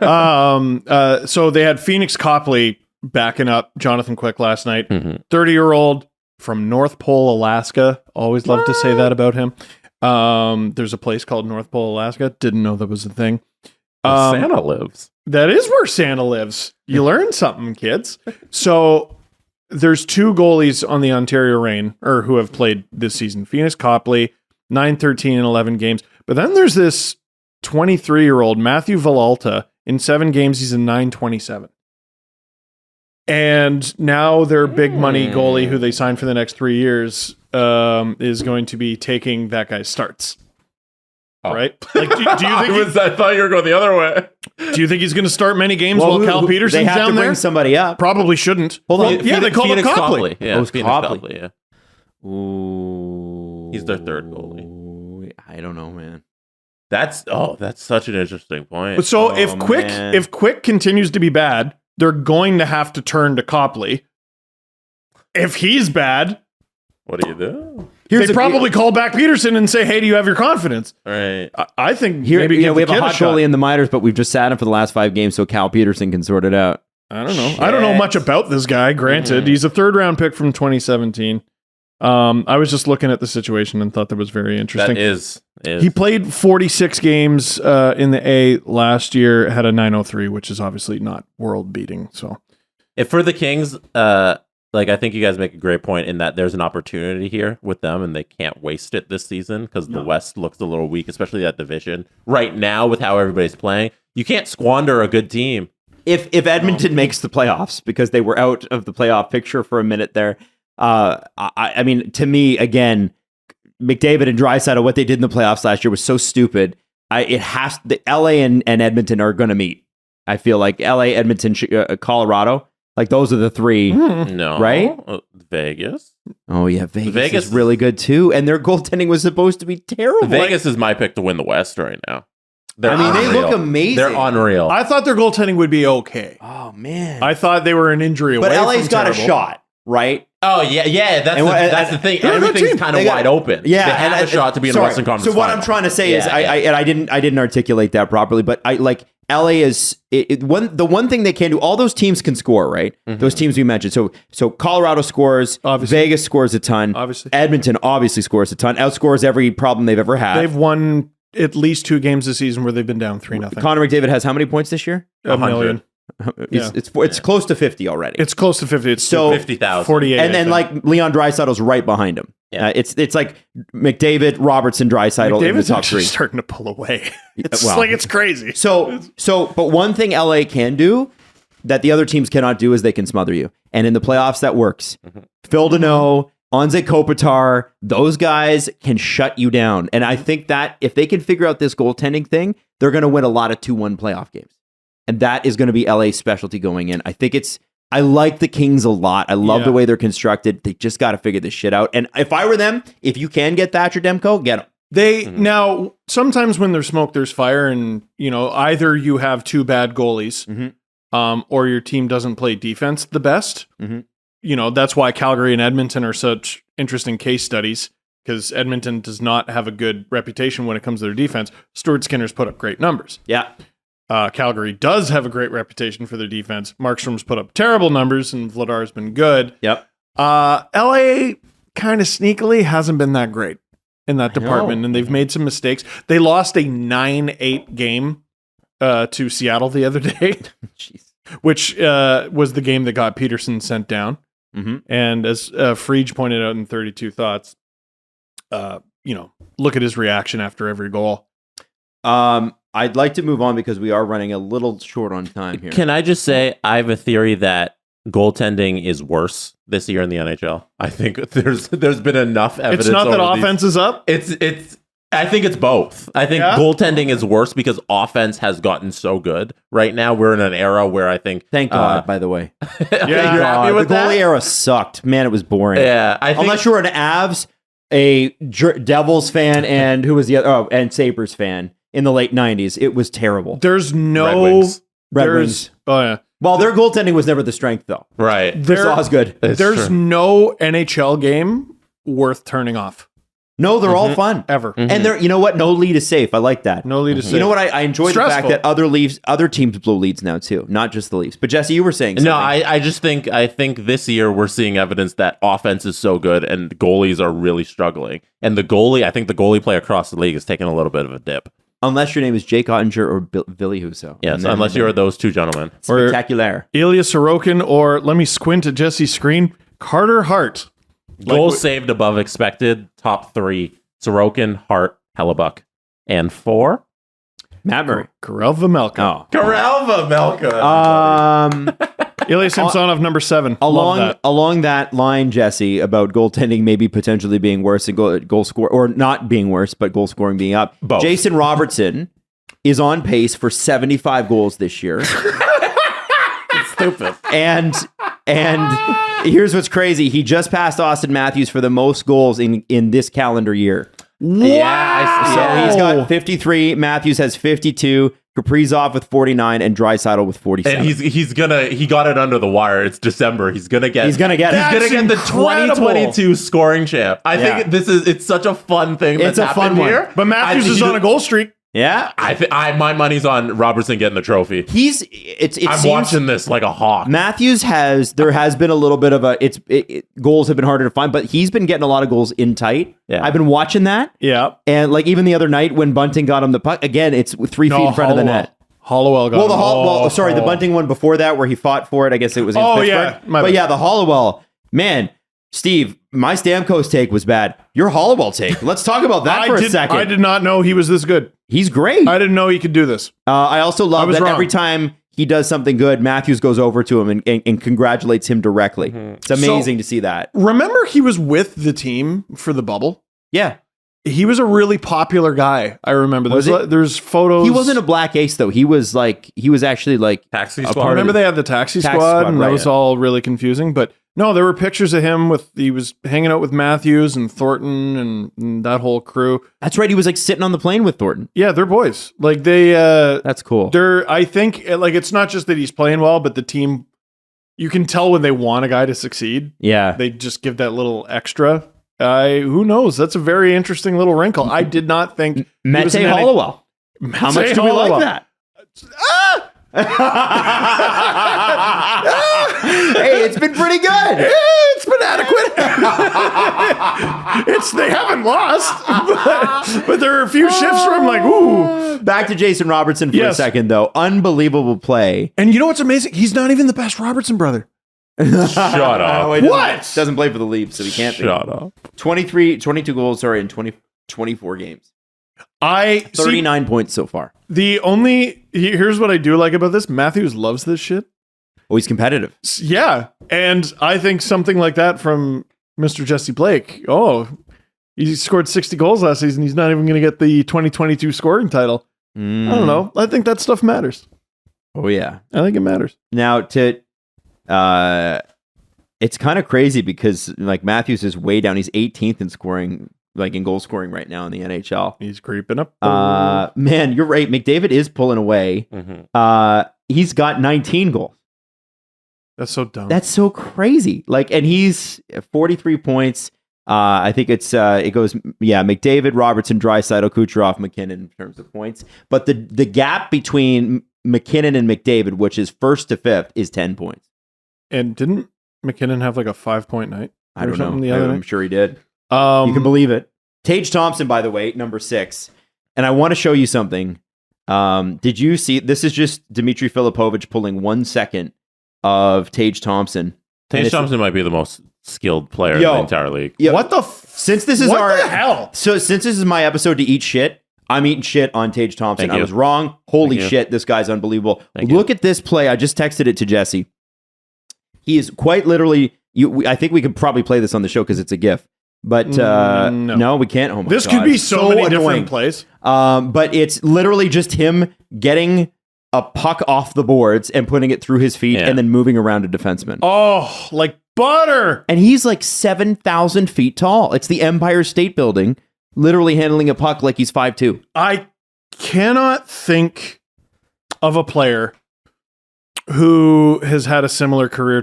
go. So they had Phoenix Copley backing up Jonathan Quick last night. 30-year-old from North Pole, Alaska. Always love to say that about him. There's a place called North Pole, Alaska. Didn't know that was a thing. Santa lives. That is where Santa lives. You learn something, kids. So there's two goalies on the Ontario Reign, or who have played this season. Phoenix Copley, 9-13 and 11 games. But then there's this 23-year-old Matthew Villalta. In 7 games, he's a 9-27. And now their big money goalie, who they signed for the next 3 years, is going to be taking that guy's starts. Right? Like, do you think I thought you were going the other way. Do you think he's going to start many games while Cal Peterson's they have down to there? bring somebody up. Probably shouldn't. Hold on. Yeah, they call him Copley. Yeah, it's Copley. Yeah. Ooh. He's their third goalie. I don't know, man. That's such an interesting point. But so if Quick continues to be bad, they're going to have to turn to Copley. If he's bad, what do you do? They probably call back Peterson and say, "Hey, do you have your confidence?" Right. I think maybe we have a hot shot. goalie in the minors, but we've just sat him for the last 5 games so Cal Peterson can sort it out. I don't know. Shit. I don't know much about this guy. Granted, he's a 3rd-round pick from 2017. I was just looking at the situation and thought that was very interesting. That is. He played 46 games in the A last year, had a 903, which is obviously not world beating. So, if for the Kings, I think you guys make a great point in that there's an opportunity here with them, and they can't waste it this season because the West looks a little weak, especially that division right now with how everybody's playing. You can't squander a good team. If Edmonton makes the playoffs, because they were out of the playoff picture for a minute there. I mean, to me, again, McDavid and Draisaitl, what they did in the playoffs last year was so stupid. The LA and Edmonton are going to meet. I feel like LA, Edmonton, Colorado. Like those are the 3. No. Right? Vegas. Oh yeah, Vegas is really good too. And their goaltending was supposed to be terrible. Vegas is my pick to win the West right now. They look amazing. They're unreal. I thought their goaltending would be okay. Oh man. I thought they were an injury away. But LA's got terrible. A shot, right? Oh yeah. That's the thing. Everything's kind of wide open. Yeah, they have a shot to be in the Western Conference. So what final. I'm trying to say is, I didn't articulate that properly, but I like LA is the one thing they can do. All those teams can score, right? Mm-hmm. Those teams we mentioned. So Colorado scores. Obviously. Vegas scores a ton. Obviously, Edmonton obviously scores a ton. Outscores every problem they've ever had. They've won at least 2 games this season where they've been down 3-0. Connor McDavid has how many points this year? 100. It's close to 50 already. It's close to 50. It's so 50,000. 48. And then like Leon Draisaitl's right behind him. Yeah. It's like McDavid, Robertson, Draisaitl in the top 3. Starting to pull away. It's crazy. But one thing LA can do that the other teams cannot do is they can smother you. And in the playoffs, that works. Mm-hmm. Phil Deneau, Anze Kopitar, those guys can shut you down. And I think that if they can figure out this goaltending thing, they're going to win a lot of 2-1 playoff games. And that is going to be LA's specialty going in. I like the Kings a lot. I love the way they're constructed. They just got to figure this shit out. And if I were them, if you can get Thatcher Demko, get him. Now, sometimes when there's smoke, there's fire. And, either you have 2 bad goalies or your team doesn't play defense the best. Mm-hmm. That's why Calgary and Edmonton are such interesting case studies, because Edmonton does not have a good reputation when it comes to their defense. Stuart Skinner's put up great numbers. Yeah. Calgary does have a great reputation for their defense. Markstrom's put up terrible numbers, and Vladar's been good. Yep. LA kind of sneakily hasn't been that great in that department, and they've made some mistakes. They lost a 9-8 game to Seattle the other day, which was the game that got Peterson sent down. Mm-hmm. And as Friedge pointed out in 32 Thoughts, look at his reaction after every goal. I'd like to move on because we are running a little short on time here. Can I just say I have a theory that goaltending is worse this year in the NHL? I think there's been enough evidence. It's not that offense is up. It's. I think it's both. I think goaltending is worse because offense has gotten so good. Right now, we're in an era where I think. Thank God, by the way. Yeah, you're happy with the goalie that? era sucked. Man, it was boring. Yeah, I think, unless you were an Avs, a Devils fan, and who was the other? Oh, and Sabres fan in the late '90s. It was terrible. There's no Red Wings. Oh yeah. Well, their goaltending was never the strength, though. Right. There's good. There's no NHL game worth turning off. No, they're all fun ever. And they're, you know what? No lead is safe. I like that. No lead is safe. You know what? I enjoy the fact that other teams blow leads now too, not just the Leafs. But Jesse, you were saying something. No, I just think this year we're seeing evidence that offense is so good and goalies are really struggling. And I think the goalie play across the league is taking a little bit of a dip. Unless your name is Jake Ottinger or Billy Huso. Yes, unless you're those two gentlemen. Spectacular. Ilya Sorokin, or let me squint at Jesse's screen, Carter Hart. Goals saved above expected, top 3. Sorokin, Hart, Hellebuck. And 4? Matt Murray. Karel Vejmelka. Oh. Karel Vejmelka. Ilya Samsonov, number 7. Along that line, Jesse, about goaltending maybe potentially being worse and goal score, or not being worse, but goal scoring being up. Both. Jason Robertson is on pace for 75 goals this year. Stupid. And here's what's crazy. He just passed Austin Matthews for the most goals in this calendar year. Wow. Yeah. So he's got 53. Matthews has 52. Kaprizov with 49 and Draisaitl with 47. And he got it under the wire. It's December. He's gonna get the 2022 scoring champ. I think it's such a fun thing. It's a fun one. Here. But Matthews is on a goal streak. Yeah, my money's on Robertson getting the trophy. I'm watching this like a hawk. Matthews there has been a little bit of goals have been harder to find, but he's been getting a lot of goals in tight. Yeah. I've been watching that. Yeah, and like even the other night when Bunting got him the puck again, it's 3 feet in front of the net. Hollowell got the Bunting one before that where he fought for it. I guess it was. The Hollowell man. Steve, my Stamkos take was bad. Your Hollowell take. Let's talk about that for a second. I did not know he was this good. He's great. I didn't know he could do this. I also love that every time he does something good, Matthews goes over to him and congratulates him directly. Mm-hmm. It's amazing to see that. Remember he was with the team for the bubble? Yeah. He was a really popular guy. I remember. There's photos. He wasn't a black ace though. He was actually like Taxi Squad. I remember they had the Taxi Squad and that was all really confusing. But no, there were pictures of him he was hanging out with Matthews and Thornton and that whole crew. That's right. He was like sitting on the plane with Thornton. Yeah, they're boys. Like they. That's cool. I think like it's not just that he's playing well, but the team. You can tell when they want a guy to succeed. Yeah, they just give that little extra. Who knows? That's a very interesting little wrinkle. I did not think Mete Hollowell. How much do we like that? Hey, it's been pretty good. It's been adequate. They haven't lost, but there are a few shifts where I'm like, ooh. Back to Jason Robertson for a second, though. Unbelievable play. And you know what's amazing? He's not even the best Robertson brother. Shut up. What? Doesn't play for the Leafs, so he can't be. Shut up. 22 goals, in 24 games. 39 points so far. Here's what I do like about this. Matthews loves this shit. Oh, he's competitive. Yeah. And I think something like that from Mr. Jesse Blake. Oh, he scored 60 goals last season. He's not even going to get the 2022 scoring title. I don't know. I think that stuff matters. Oh, yeah. I think it matters. Now, it's kind of crazy because like Matthews is way down. He's 18th in scoring, like in goal scoring right now in the NHL. He's creeping up. Man, you're right. McDavid is pulling away. Mm-hmm. He's got 19 goals. That's so dumb. That's so crazy. Like, and he's 43 points. I think it goes, McDavid, Robertson, Draisaitl, Kucherov, McKinnon in terms of points. But the gap between McKinnon and McDavid, which is first to fifth, is 10 points. And didn't McKinnon have like a 5-point night? I don't know. The other I'm night? sure he did. You can believe it. Tage Thompson, by the way, number 6. And I want to show you something. Did you see? This is just Dmitry Filipovich pulling 1 second of Tage Thompson. Tage Thompson might be the most skilled player in the entire league. Yo, what the since this is what our the hell? So since this is my episode to eat shit, I'm eating shit on Tage Thompson. Thank I you. was wrong. Holy shit, this guy's unbelievable. Look at this play. I just texted it to Jesse. He is quite literally. I think we could probably play this on the show because it's a GIF. But no, we can't. Oh my This God. could be so many annoying. different plays. But it's literally just him getting a puck off the boards and putting it through his feet and then moving around a defenseman. Oh, like butter. And he's like 7,000 feet tall. It's the Empire State Building, literally handling a puck like he's 5'2". I cannot think of a player who has had a similar career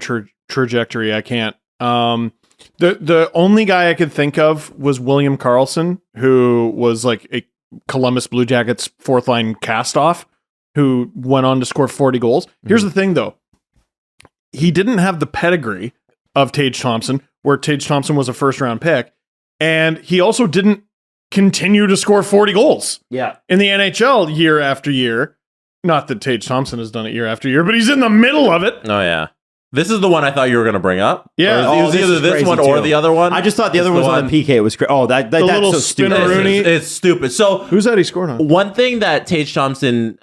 trajectory. I can't. The only guy I could think of was William Karlsson, who was like a Columbus Blue Jackets fourth line cast-off, who went on to score 40 goals. Here's the thing, though. He didn't have the pedigree of Tage Thompson, where Tage Thompson was a first-round pick, and he also didn't continue to score 40 goals in the NHL year after year. Not that Tage Thompson has done it year after year, but he's in the middle of it. Oh, yeah. This is the one I thought you were going to bring up. Yeah. It was either this one or the other one. I just thought the other one was on the PK. It was crazy. Oh, that's little so stupid. spinneroonie. It's stupid. So who's that he scored on? One thing that Tage Thompson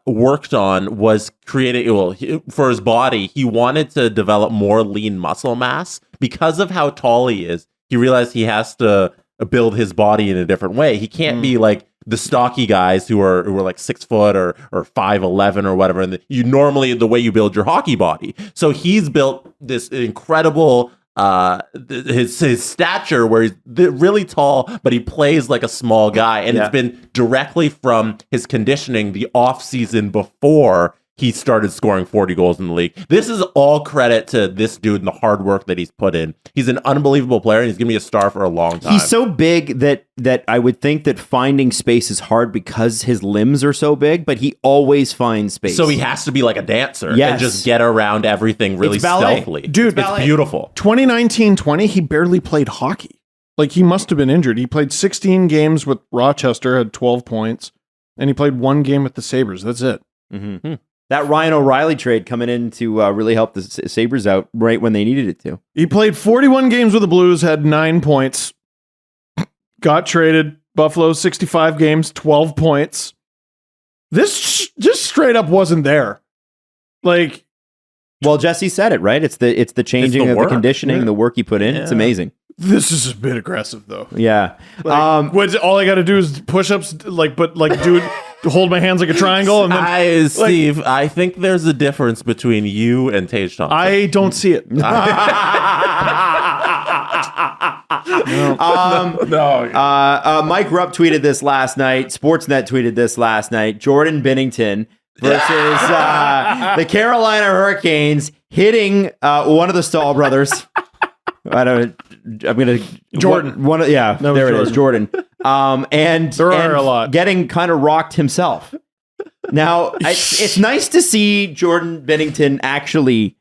worked on was creating, for his body, he wanted to develop more lean muscle mass. Because of how tall he is, he realized he has to build his body in a different way. He can't be like the stocky guys who are like 6 foot or 5'11" or whatever. And you normally the way you build your hockey body. So he's built this incredible his stature where he's really tall, but he plays like a small guy. And it's been directly from his conditioning the off season before he started scoring 40 goals in the league. This is all credit to this dude and the hard work that he's put in. He's an unbelievable player, and he's going to be a star for a long time. He's so big that I would think that finding space is hard because his limbs are so big, but he always finds space. So he has to be like a dancer and just get around everything really stealthily. Dude, it's beautiful. 2019-20, he barely played hockey. Like, he must have been injured. He played 16 games with Rochester, had 12 points, and he played 1 game with the Sabres. That's it. Mm-hmm. That Ryan O'Reilly trade coming in to really help the Sabres out right when they needed it to. He played 41 games with the Blues, had 9 points, got traded. Buffalo, 65 games, 12 points. This just straight up wasn't there. Like, well, Jesse said it, right? It's the changing of the conditioning, the work he put in. It's amazing. This is a bit aggressive, though. Yeah. Like, all I got to do is push-ups, do it. Hold my hands like a triangle, and then Steve, I think there's a difference between you and Tage Thompson. I don't see it. Mike Rupp tweeted this last night. Sportsnet tweeted this last night. Jordan Binnington versus the Carolina Hurricanes hitting one of the Stahl brothers. Jordan. There it is, Jordan. And there are a lot. Getting kind of rocked himself. Now, it's nice to see Jordan Binnington actually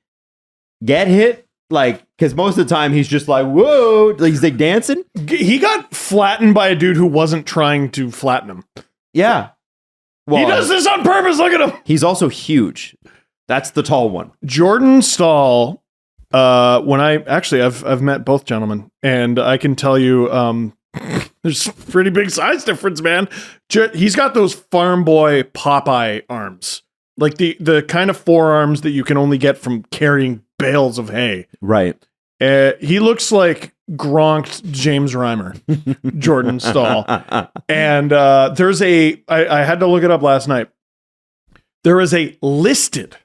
get hit, because most of the time he's just like, whoa, he's like dancing. He got flattened by a dude who wasn't trying to flatten him. Yeah. Well, he does this on purpose. Look at him. He's also huge. That's the tall one. Jordan Stahl. I've met both gentlemen, and I can tell you, there's a pretty big size difference, man. He's got those farm boy Popeye arms, like the kind of forearms that you can only get from carrying bales of hay. Right. He looks like Gronked James Reimer, Jordan Stahl. And I had to look it up last night. There is a listed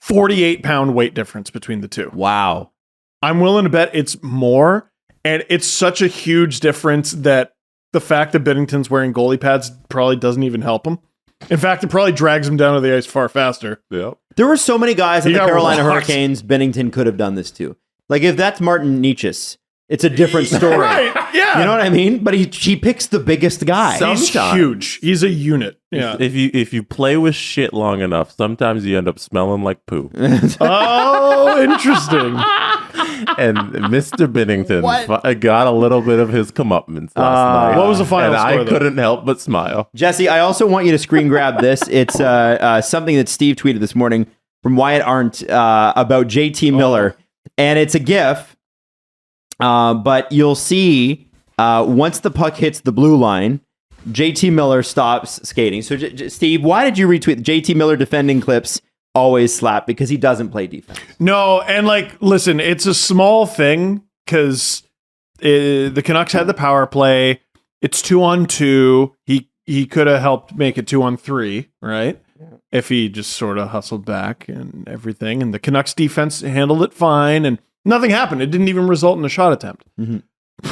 48-pound weight difference between the two. Wow. I'm willing to bet it's more. And it's such a huge difference that the fact that Binnington's wearing goalie pads probably doesn't even help him. In fact, it probably drags him down to the ice far faster. Yeah. There were so many guys in the Carolina rocked. Hurricanes Binnington could have done this too. Like, if that's Martin Nietzsche's, it's a different story. Right, yeah. You know what I mean? But he picks the biggest guy. He's huge. He's a unit. Yeah. If you play with shit long enough, sometimes you end up smelling like poo. Oh, interesting. And Mr. Binnington got a little bit of his comeuppance last night. What was the final score, I couldn't help but smile. Jesse, I also want you to screen grab this. It's something that Steve tweeted this morning. from Wyatt Arndt about JT Miller. And it's a GIF, but you'll see once the puck hits the blue line, JT Miller stops skating. So, Steve, why did you retweet JT Miller defending clips always slap? Because he doesn't play defense. No, and listen, it's a small thing because the Canucks had the power play. It's 2-on-2. He could have helped make it 2-on-3, right? Yeah. If he just sort of hustled back and everything. And the Canucks defense handled it fine, and nothing happened. It didn't even result in a shot attempt. Mm-hmm.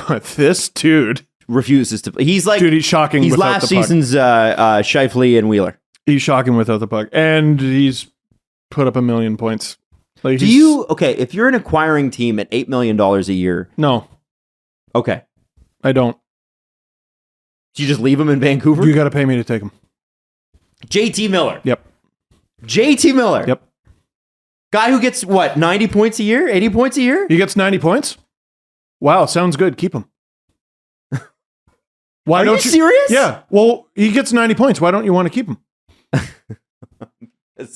But this dude refuses to play. He's shocking. He's last season's Scheifele and Wheeler. He's shocking without the puck, and he's put up 1 million points. If you're an acquiring team at $8 million a year, no, okay, I don't. Do you just leave him in Vancouver? You got to pay me to take him. JT Miller. Yep. JT Miller. Yep. Guy who gets 90 points a year, 80 points a year. He gets 90 points. Wow, sounds good. Keep him. Why don't you? Serious? Yeah. Well, he gets 90 points. Why don't you want to keep him?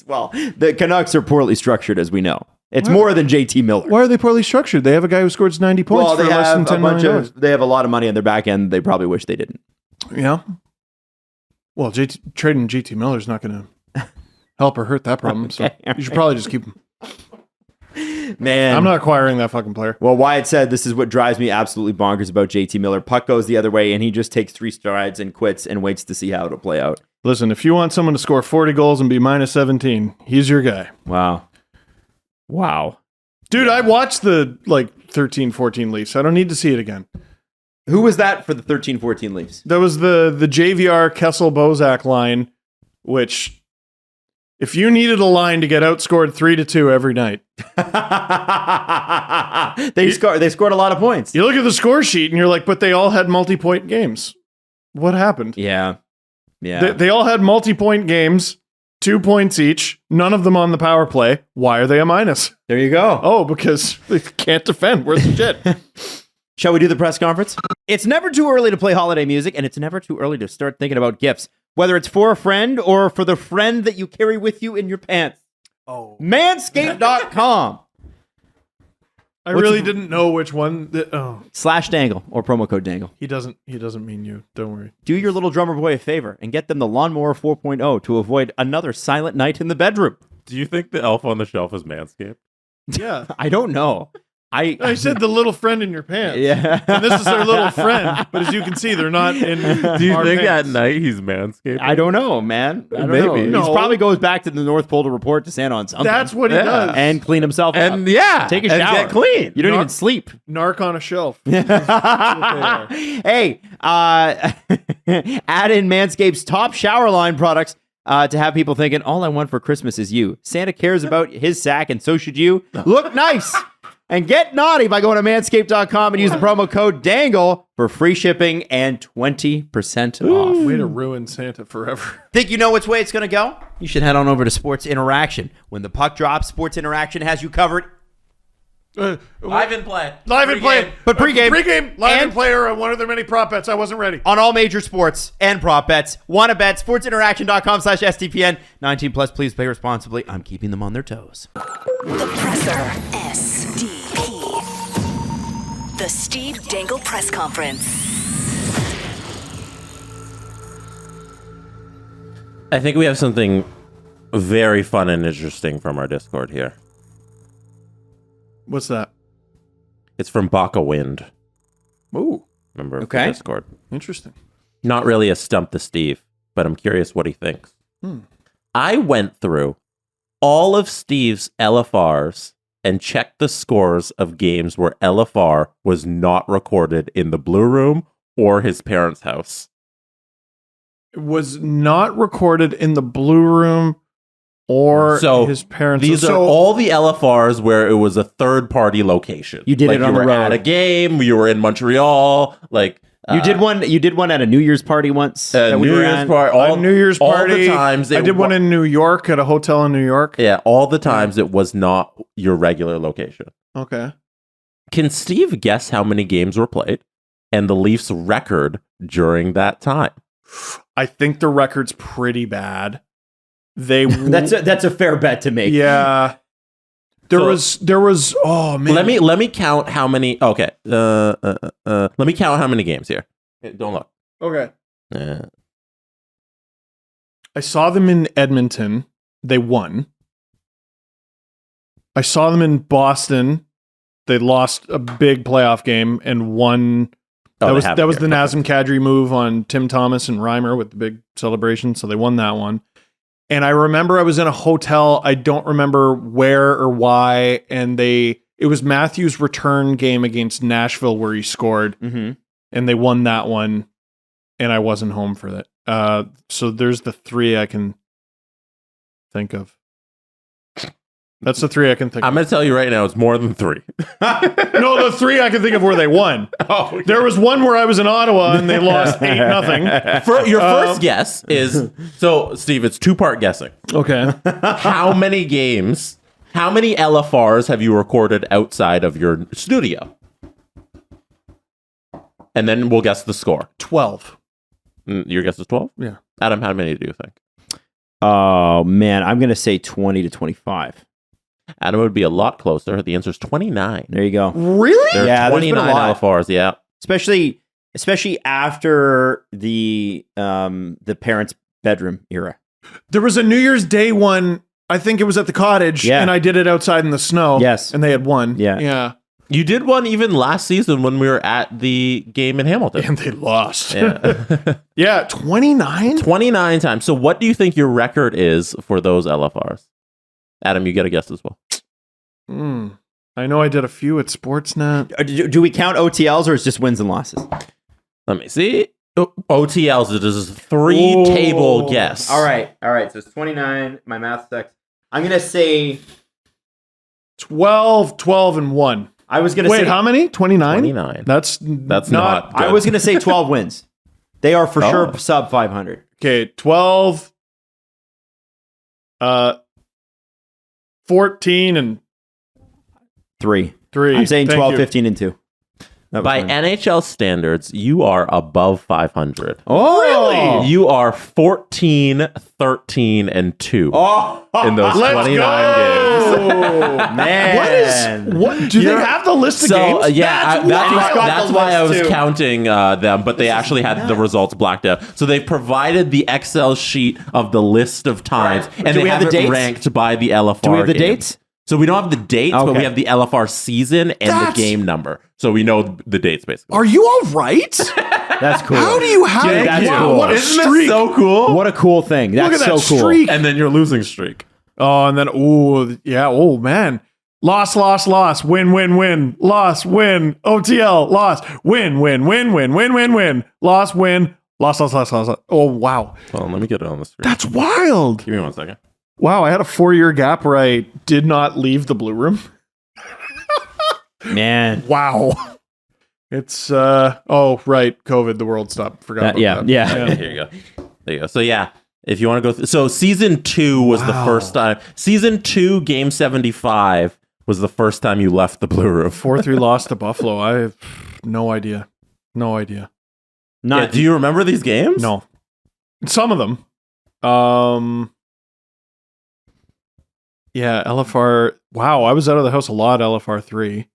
Well, the Canucks are poorly structured, as we know. It's more than JT Miller. Why are they poorly structured? They have a guy who scores 90 points for less than $10 million. They have a lot of money on their back end. They probably wish they didn't. Yeah. Well, trading JT Miller is not going to help or hurt that problem. Okay, so you should probably just keep him. Man, I'm not acquiring that fucking player. Well, Wyatt said this is what drives me absolutely bonkers about JT Miller. Puck goes the other way, and he just takes 3 strides and quits and waits to see how it'll play out. Listen, if you want someone to score 40 goals and be minus 17, he's your guy. Wow. Dude, I watched the 13-14 Leafs. I don't need to see it again. Who was that for the 13-14 Leafs? That was the JVR Kessel-Bozak line, which if you needed a line to get outscored 3-2 every night. They scored a lot of points. You look at the score sheet and you're like, but they all had multi-point games. What happened? Yeah. They all had multi-point games, 2 points each, none of them on the power play. Why are they a minus? There you go. Oh, because they can't defend. Where's the shit? Shall we do the press conference? It's never too early to play holiday music, and it's never too early to start thinking about gifts, whether it's for a friend or for the friend that you carry with you in your pants. Oh. Manscaped.com. I really didn't know which one. /Dangle or promo code Dangle. He doesn't mean you. Don't worry. Do your little drummer boy a favor and get them the Lawnmower 4.0 to avoid another silent night in the bedroom. Do you think the elf on the shelf is Manscaped? Yeah. I don't know. I said the little friend in your pants. Yeah. And this is their little friend. But as you can see, they're not in Do you think pants. at night he's Manscaped? I don't know, man. I don't Maybe. know. No. He probably goes back to the North Pole to report to Santa on something. That's what he does. And clean himself and up. Yeah. Take a shower. And get clean. You don't even sleep. Narc on a shelf. Hey, add in Manscaped's top shower line products to have people thinking, all I want for Christmas is you. Santa cares about his sack, and so should you. Look nice and get naughty by going to manscaped.com and use the promo code DANGLE for free shipping and 20% off. Way to ruin Santa forever. Think you know which way it's going to go? You should head on over to Sports Interaction. When the puck drops, Sports Interaction has you covered. Live and play. Live and play. But pregame. Pregame, live and play are one of their many prop bets. I wasn't ready. On all major sports and prop bets. Want to bet? SportsInteraction.com/STPN. 19 plus, please play responsibly. I'm keeping them on their toes. The Presser. SDP. The Steve Dangle Press Conference. I think we have something very fun and interesting from our Discord here. What's that? It's from Baka Wind. Ooh. Member of the Discord. Interesting. Not really a stump to Steve, but I'm curious what he thinks. I went through all of Steve's LFRs and checked the scores of games where LFR was not recorded in the Blue Room or his parents' house. It was not recorded in the Blue Room or his parents. These are all the LFRs where it was a third-party location. You did it on the road. At a game. You were in Montreal. You did one. You did one at a New Year's party once. New Year's party. All New Year's party. All the times. I did one in New York at a hotel in New York. Yeah, all the times it was not your regular location. Okay. Can Steve guess how many games were played and the Leafs' record during that time? I think the record's pretty bad. That's a fair bet to make. Yeah. There was oh man. Let me count how many. Okay. Let me count how many games here. Don't look. Okay. I saw them in Edmonton. They won. I saw them in Boston. They lost a big playoff game and won. That was the Nazem Kadri move on Tim Thomas and Reimer with the big celebration. So they won that one. And I remember I was in a hotel. I don't remember where or why. And it was Matthews' return game against Nashville where he scored. Mm-hmm. And they won that one. And I wasn't home for that. So there's the three I can think of. That's the three I can think of. I'm going to tell you right now, it's more than 3. No, the 3 I can think of where they won. Oh, there was one where I was in Ottawa and they lost 8-0. For your first guess is, so Steve, it's 2-part guessing. Okay. How many games, how many LFRs have you recorded outside of your studio? And then we'll guess the score. 12. Your guess is 12? Yeah. Adam, how many do you think? Oh, man. I'm going to say 20 to 25. Adam would be a lot closer. The answer is 29. There you go. Really? There are 29 LFRs, yeah. Especially after the parents' bedroom era. There was a New Year's Day one. I think it was at the cottage, and I did it outside in the snow. Yes. And they had won. Yeah. You did one even last season when we were at the game in Hamilton. And they lost. Yeah. Yeah, 29? 29 times. So what do you think your record is for those LFRs? Adam, you get a guess as well. I know I did a few at Sportsnet. Do we count OTLs or is it just wins and losses? Let me see. OTLs, it is a 3-table guess. All right. So it's 29. My math sucks. I'm going to say 12, 12, and 1. I was going to say... Wait, how many? 29? 29. That's not good. I was going to say 12 wins. They are for sure sub 500. Okay, 12, 14, and 3. I'm saying 12, 15, and 2. By NHL standards, you are above 500. Oh, really? You are 14, 13, and 2 in those 29 games. Man. What do they have the list of games? Yeah, that's why I was counting them, but they actually had the results blacked out. So they provided the Excel sheet of the list of times, and Do they we have have the it dates? ranked by the LFR. Do we have the games. dates? So we don't have the dates, but Okay. we have the LFR season and the game number. So we know the dates, basically. Are you all right? That's cool. How do you have Dude, that's wow, cool. what a Isn't streak. this so cool? What a cool thing. That's Look at that so cool. streak. And then you're losing streak. Oh, and then, oh, man. Loss, win, loss, win, OTL, loss, win, loss, win, loss. Oh, wow. Well, let me get it on the screen. That's wild. Give me 1 second. Wow, I had a 4-year gap where I did not leave the blue room. Man. Wow. It's, right, COVID, the world stopped. Forgot about that. Yeah. Here you go. There you go. So, yeah, if you want to go through. So, season 2 was the first time. Season 2, game 75 was the first time you left the blue room. 4-3 loss to Buffalo. I have no idea. Yeah, do you remember these games? No. Some of them. Yeah, LFR. Wow, I was out of the house a lot, LFR 3.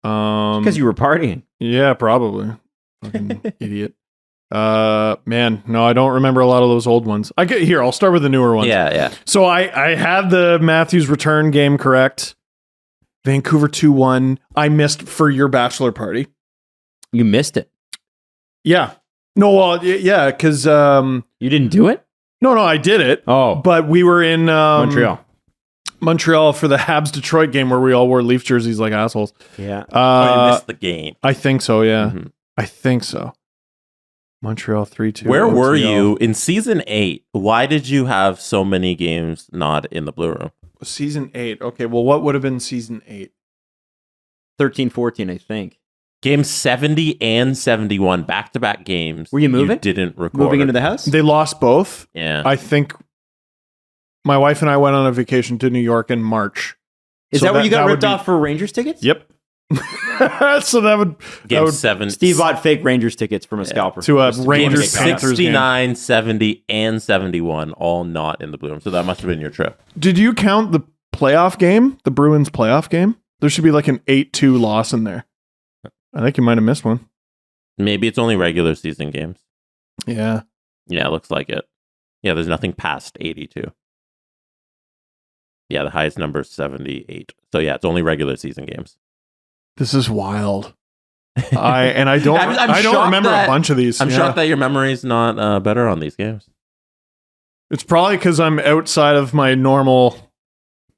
Because you were partying. Yeah, probably. Fucking idiot. Man, no, I don't remember a lot of those old ones. I'll start with the newer ones. Yeah. So I had the Matthews return game correct. Vancouver 2-1. I missed for your bachelor party. You missed it. Yeah. No, well, yeah, because you didn't do it? No, I did it. Oh. But we were in Montreal for the Habs Detroit game where we all wore Leaf jerseys like assholes. Yeah. You missed the game. I think so, yeah. Mm-hmm. I think so. Montreal 3-2. Where were you in season 8? Why did you have so many games not in the blue room? Season 8. Okay, well, what would have been season 8? 13-14, I think. Game 70 and 71, back-to-back games. Were you moving? You didn't record. Moving into the house? They lost both. Yeah. I think my wife and I went on a vacation to New York in March. Is that where you got ripped off for Rangers tickets? Yep. So that would Game 7. Steve bought fake Rangers tickets from a scalper. to a Game Rangers Panthers game. 69, 70, and 71, all not in the Blue Room. So that must have been your trip. Did you count the playoff game, the Bruins playoff game? There should be like an 8-2 loss in there. I think you might have missed one. Maybe it's only regular season games. Yeah. Yeah, it looks like it. Yeah, there's nothing past 82. Yeah, the highest number is 78. So yeah, it's only regular season games. This is wild. I don't I'm don't remember a bunch of these. I'm shocked that your memory's not better on these games. It's probably because I'm outside of my normal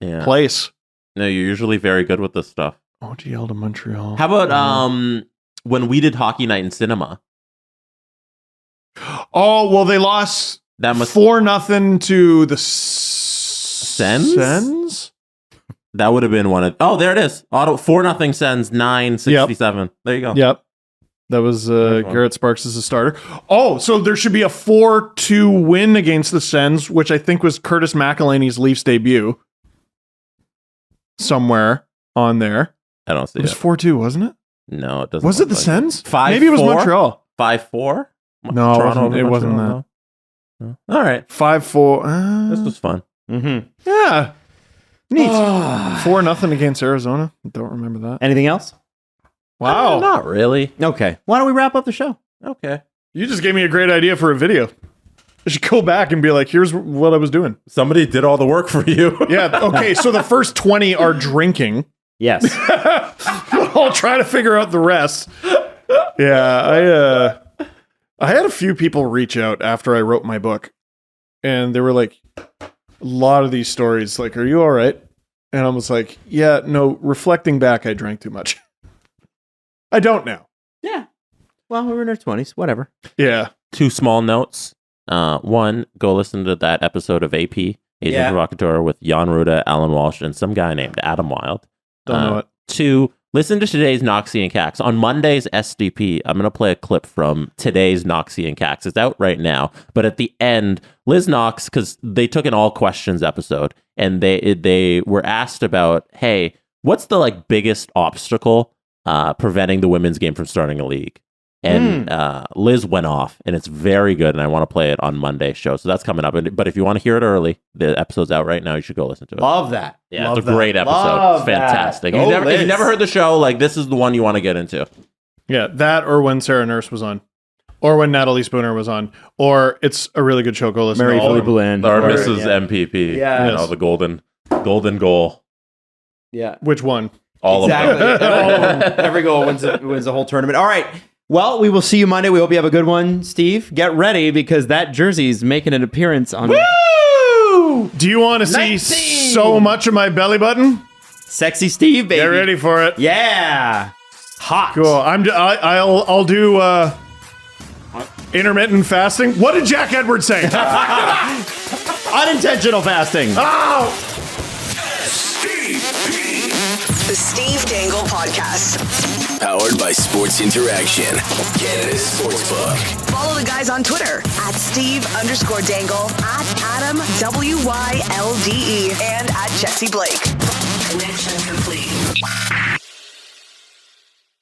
place. No, you're usually very good with this stuff. OGL to Montreal. How about when we did Hockey Night in Cinema? Oh, well, they lost 4-0 to the Sens? That would have been one of... Oh, there it is. 4-0 Sens, 9-67. Yep. There you go. Yep. That was Garrett Sparks as a starter. Oh, so there should be a 4-2 win against the Sens, which I think was Curtis McElhinney's Leafs debut. Somewhere on there. I don't see it. It was 4-2, wasn't it? No, it doesn't. Was it the Sens? 5-4? Maybe it was Montreal. 5-4? No, it wasn't that. No. All right. 5-4. This was fun. Mm-hmm. Yeah. Neat. 4-0 against Arizona. Don't remember that. Anything else? Wow. Not really. Okay. Why don't we wrap up the show? Okay. You just gave me a great idea for a video. I should go back and be like, here's what I was doing. Somebody did all the work for you. Yeah. Okay. So the first 20 are drinking. Yes. I'll try to figure out the rest. Yeah. I had a few people reach out after I wrote my book, and they were like, a lot of these stories, like, are you all right? And I was like, yeah, no, reflecting back, I drank too much. I don't now. Yeah. Well, we were in our 20s. Whatever. Yeah. 2 small notes. One, go listen to that episode of AP, Agent Provocateur, with Jan Ruda, Alan Walsh, and some guy named Adam Wilde. Don't know it. 2, listen to today's Noxie and Cax. On Monday's SDP, I'm going to play a clip from today's Noxie and Cax. It's out right now. But at the end, Liz Knox, because they took an all questions episode, and they were asked about, hey, what's the biggest obstacle preventing the women's game from starting a league? And Liz went off, and it's very good, and I want to play it on Monday's show. So that's coming up. But if you want to hear it early, the episode's out right now. You should go listen to it. Love that. Yeah, it's a great episode. It's fantastic. If you've never heard the show, this is the one you want to get into. Yeah, that or when Sarah Nurse was on. Or when Natalie Spooner was on. Or it's a really good show. Go listen to all of them. Or Mrs. MPP. Yeah. The golden goal. Yeah. Which one? All of them. All of them. Every goal wins the whole tournament. All right. Well, we will see you Monday. We hope you have a good one, Steve. Get ready because that jersey's making an appearance on. Woo! Do you want to see so much of my belly button? Sexy Steve, baby. Get ready for it. Yeah. Hot. Cool. I'll do intermittent fasting. What did Jack Edwards say? Unintentional fasting. Oh! The Steve Dangle Podcast. Powered by Sports Interaction, Canada's Sportsbook. Follow the guys on Twitter at Steve_Dangle, at Adam WYLDE, and at Jesse Blake. Connection complete.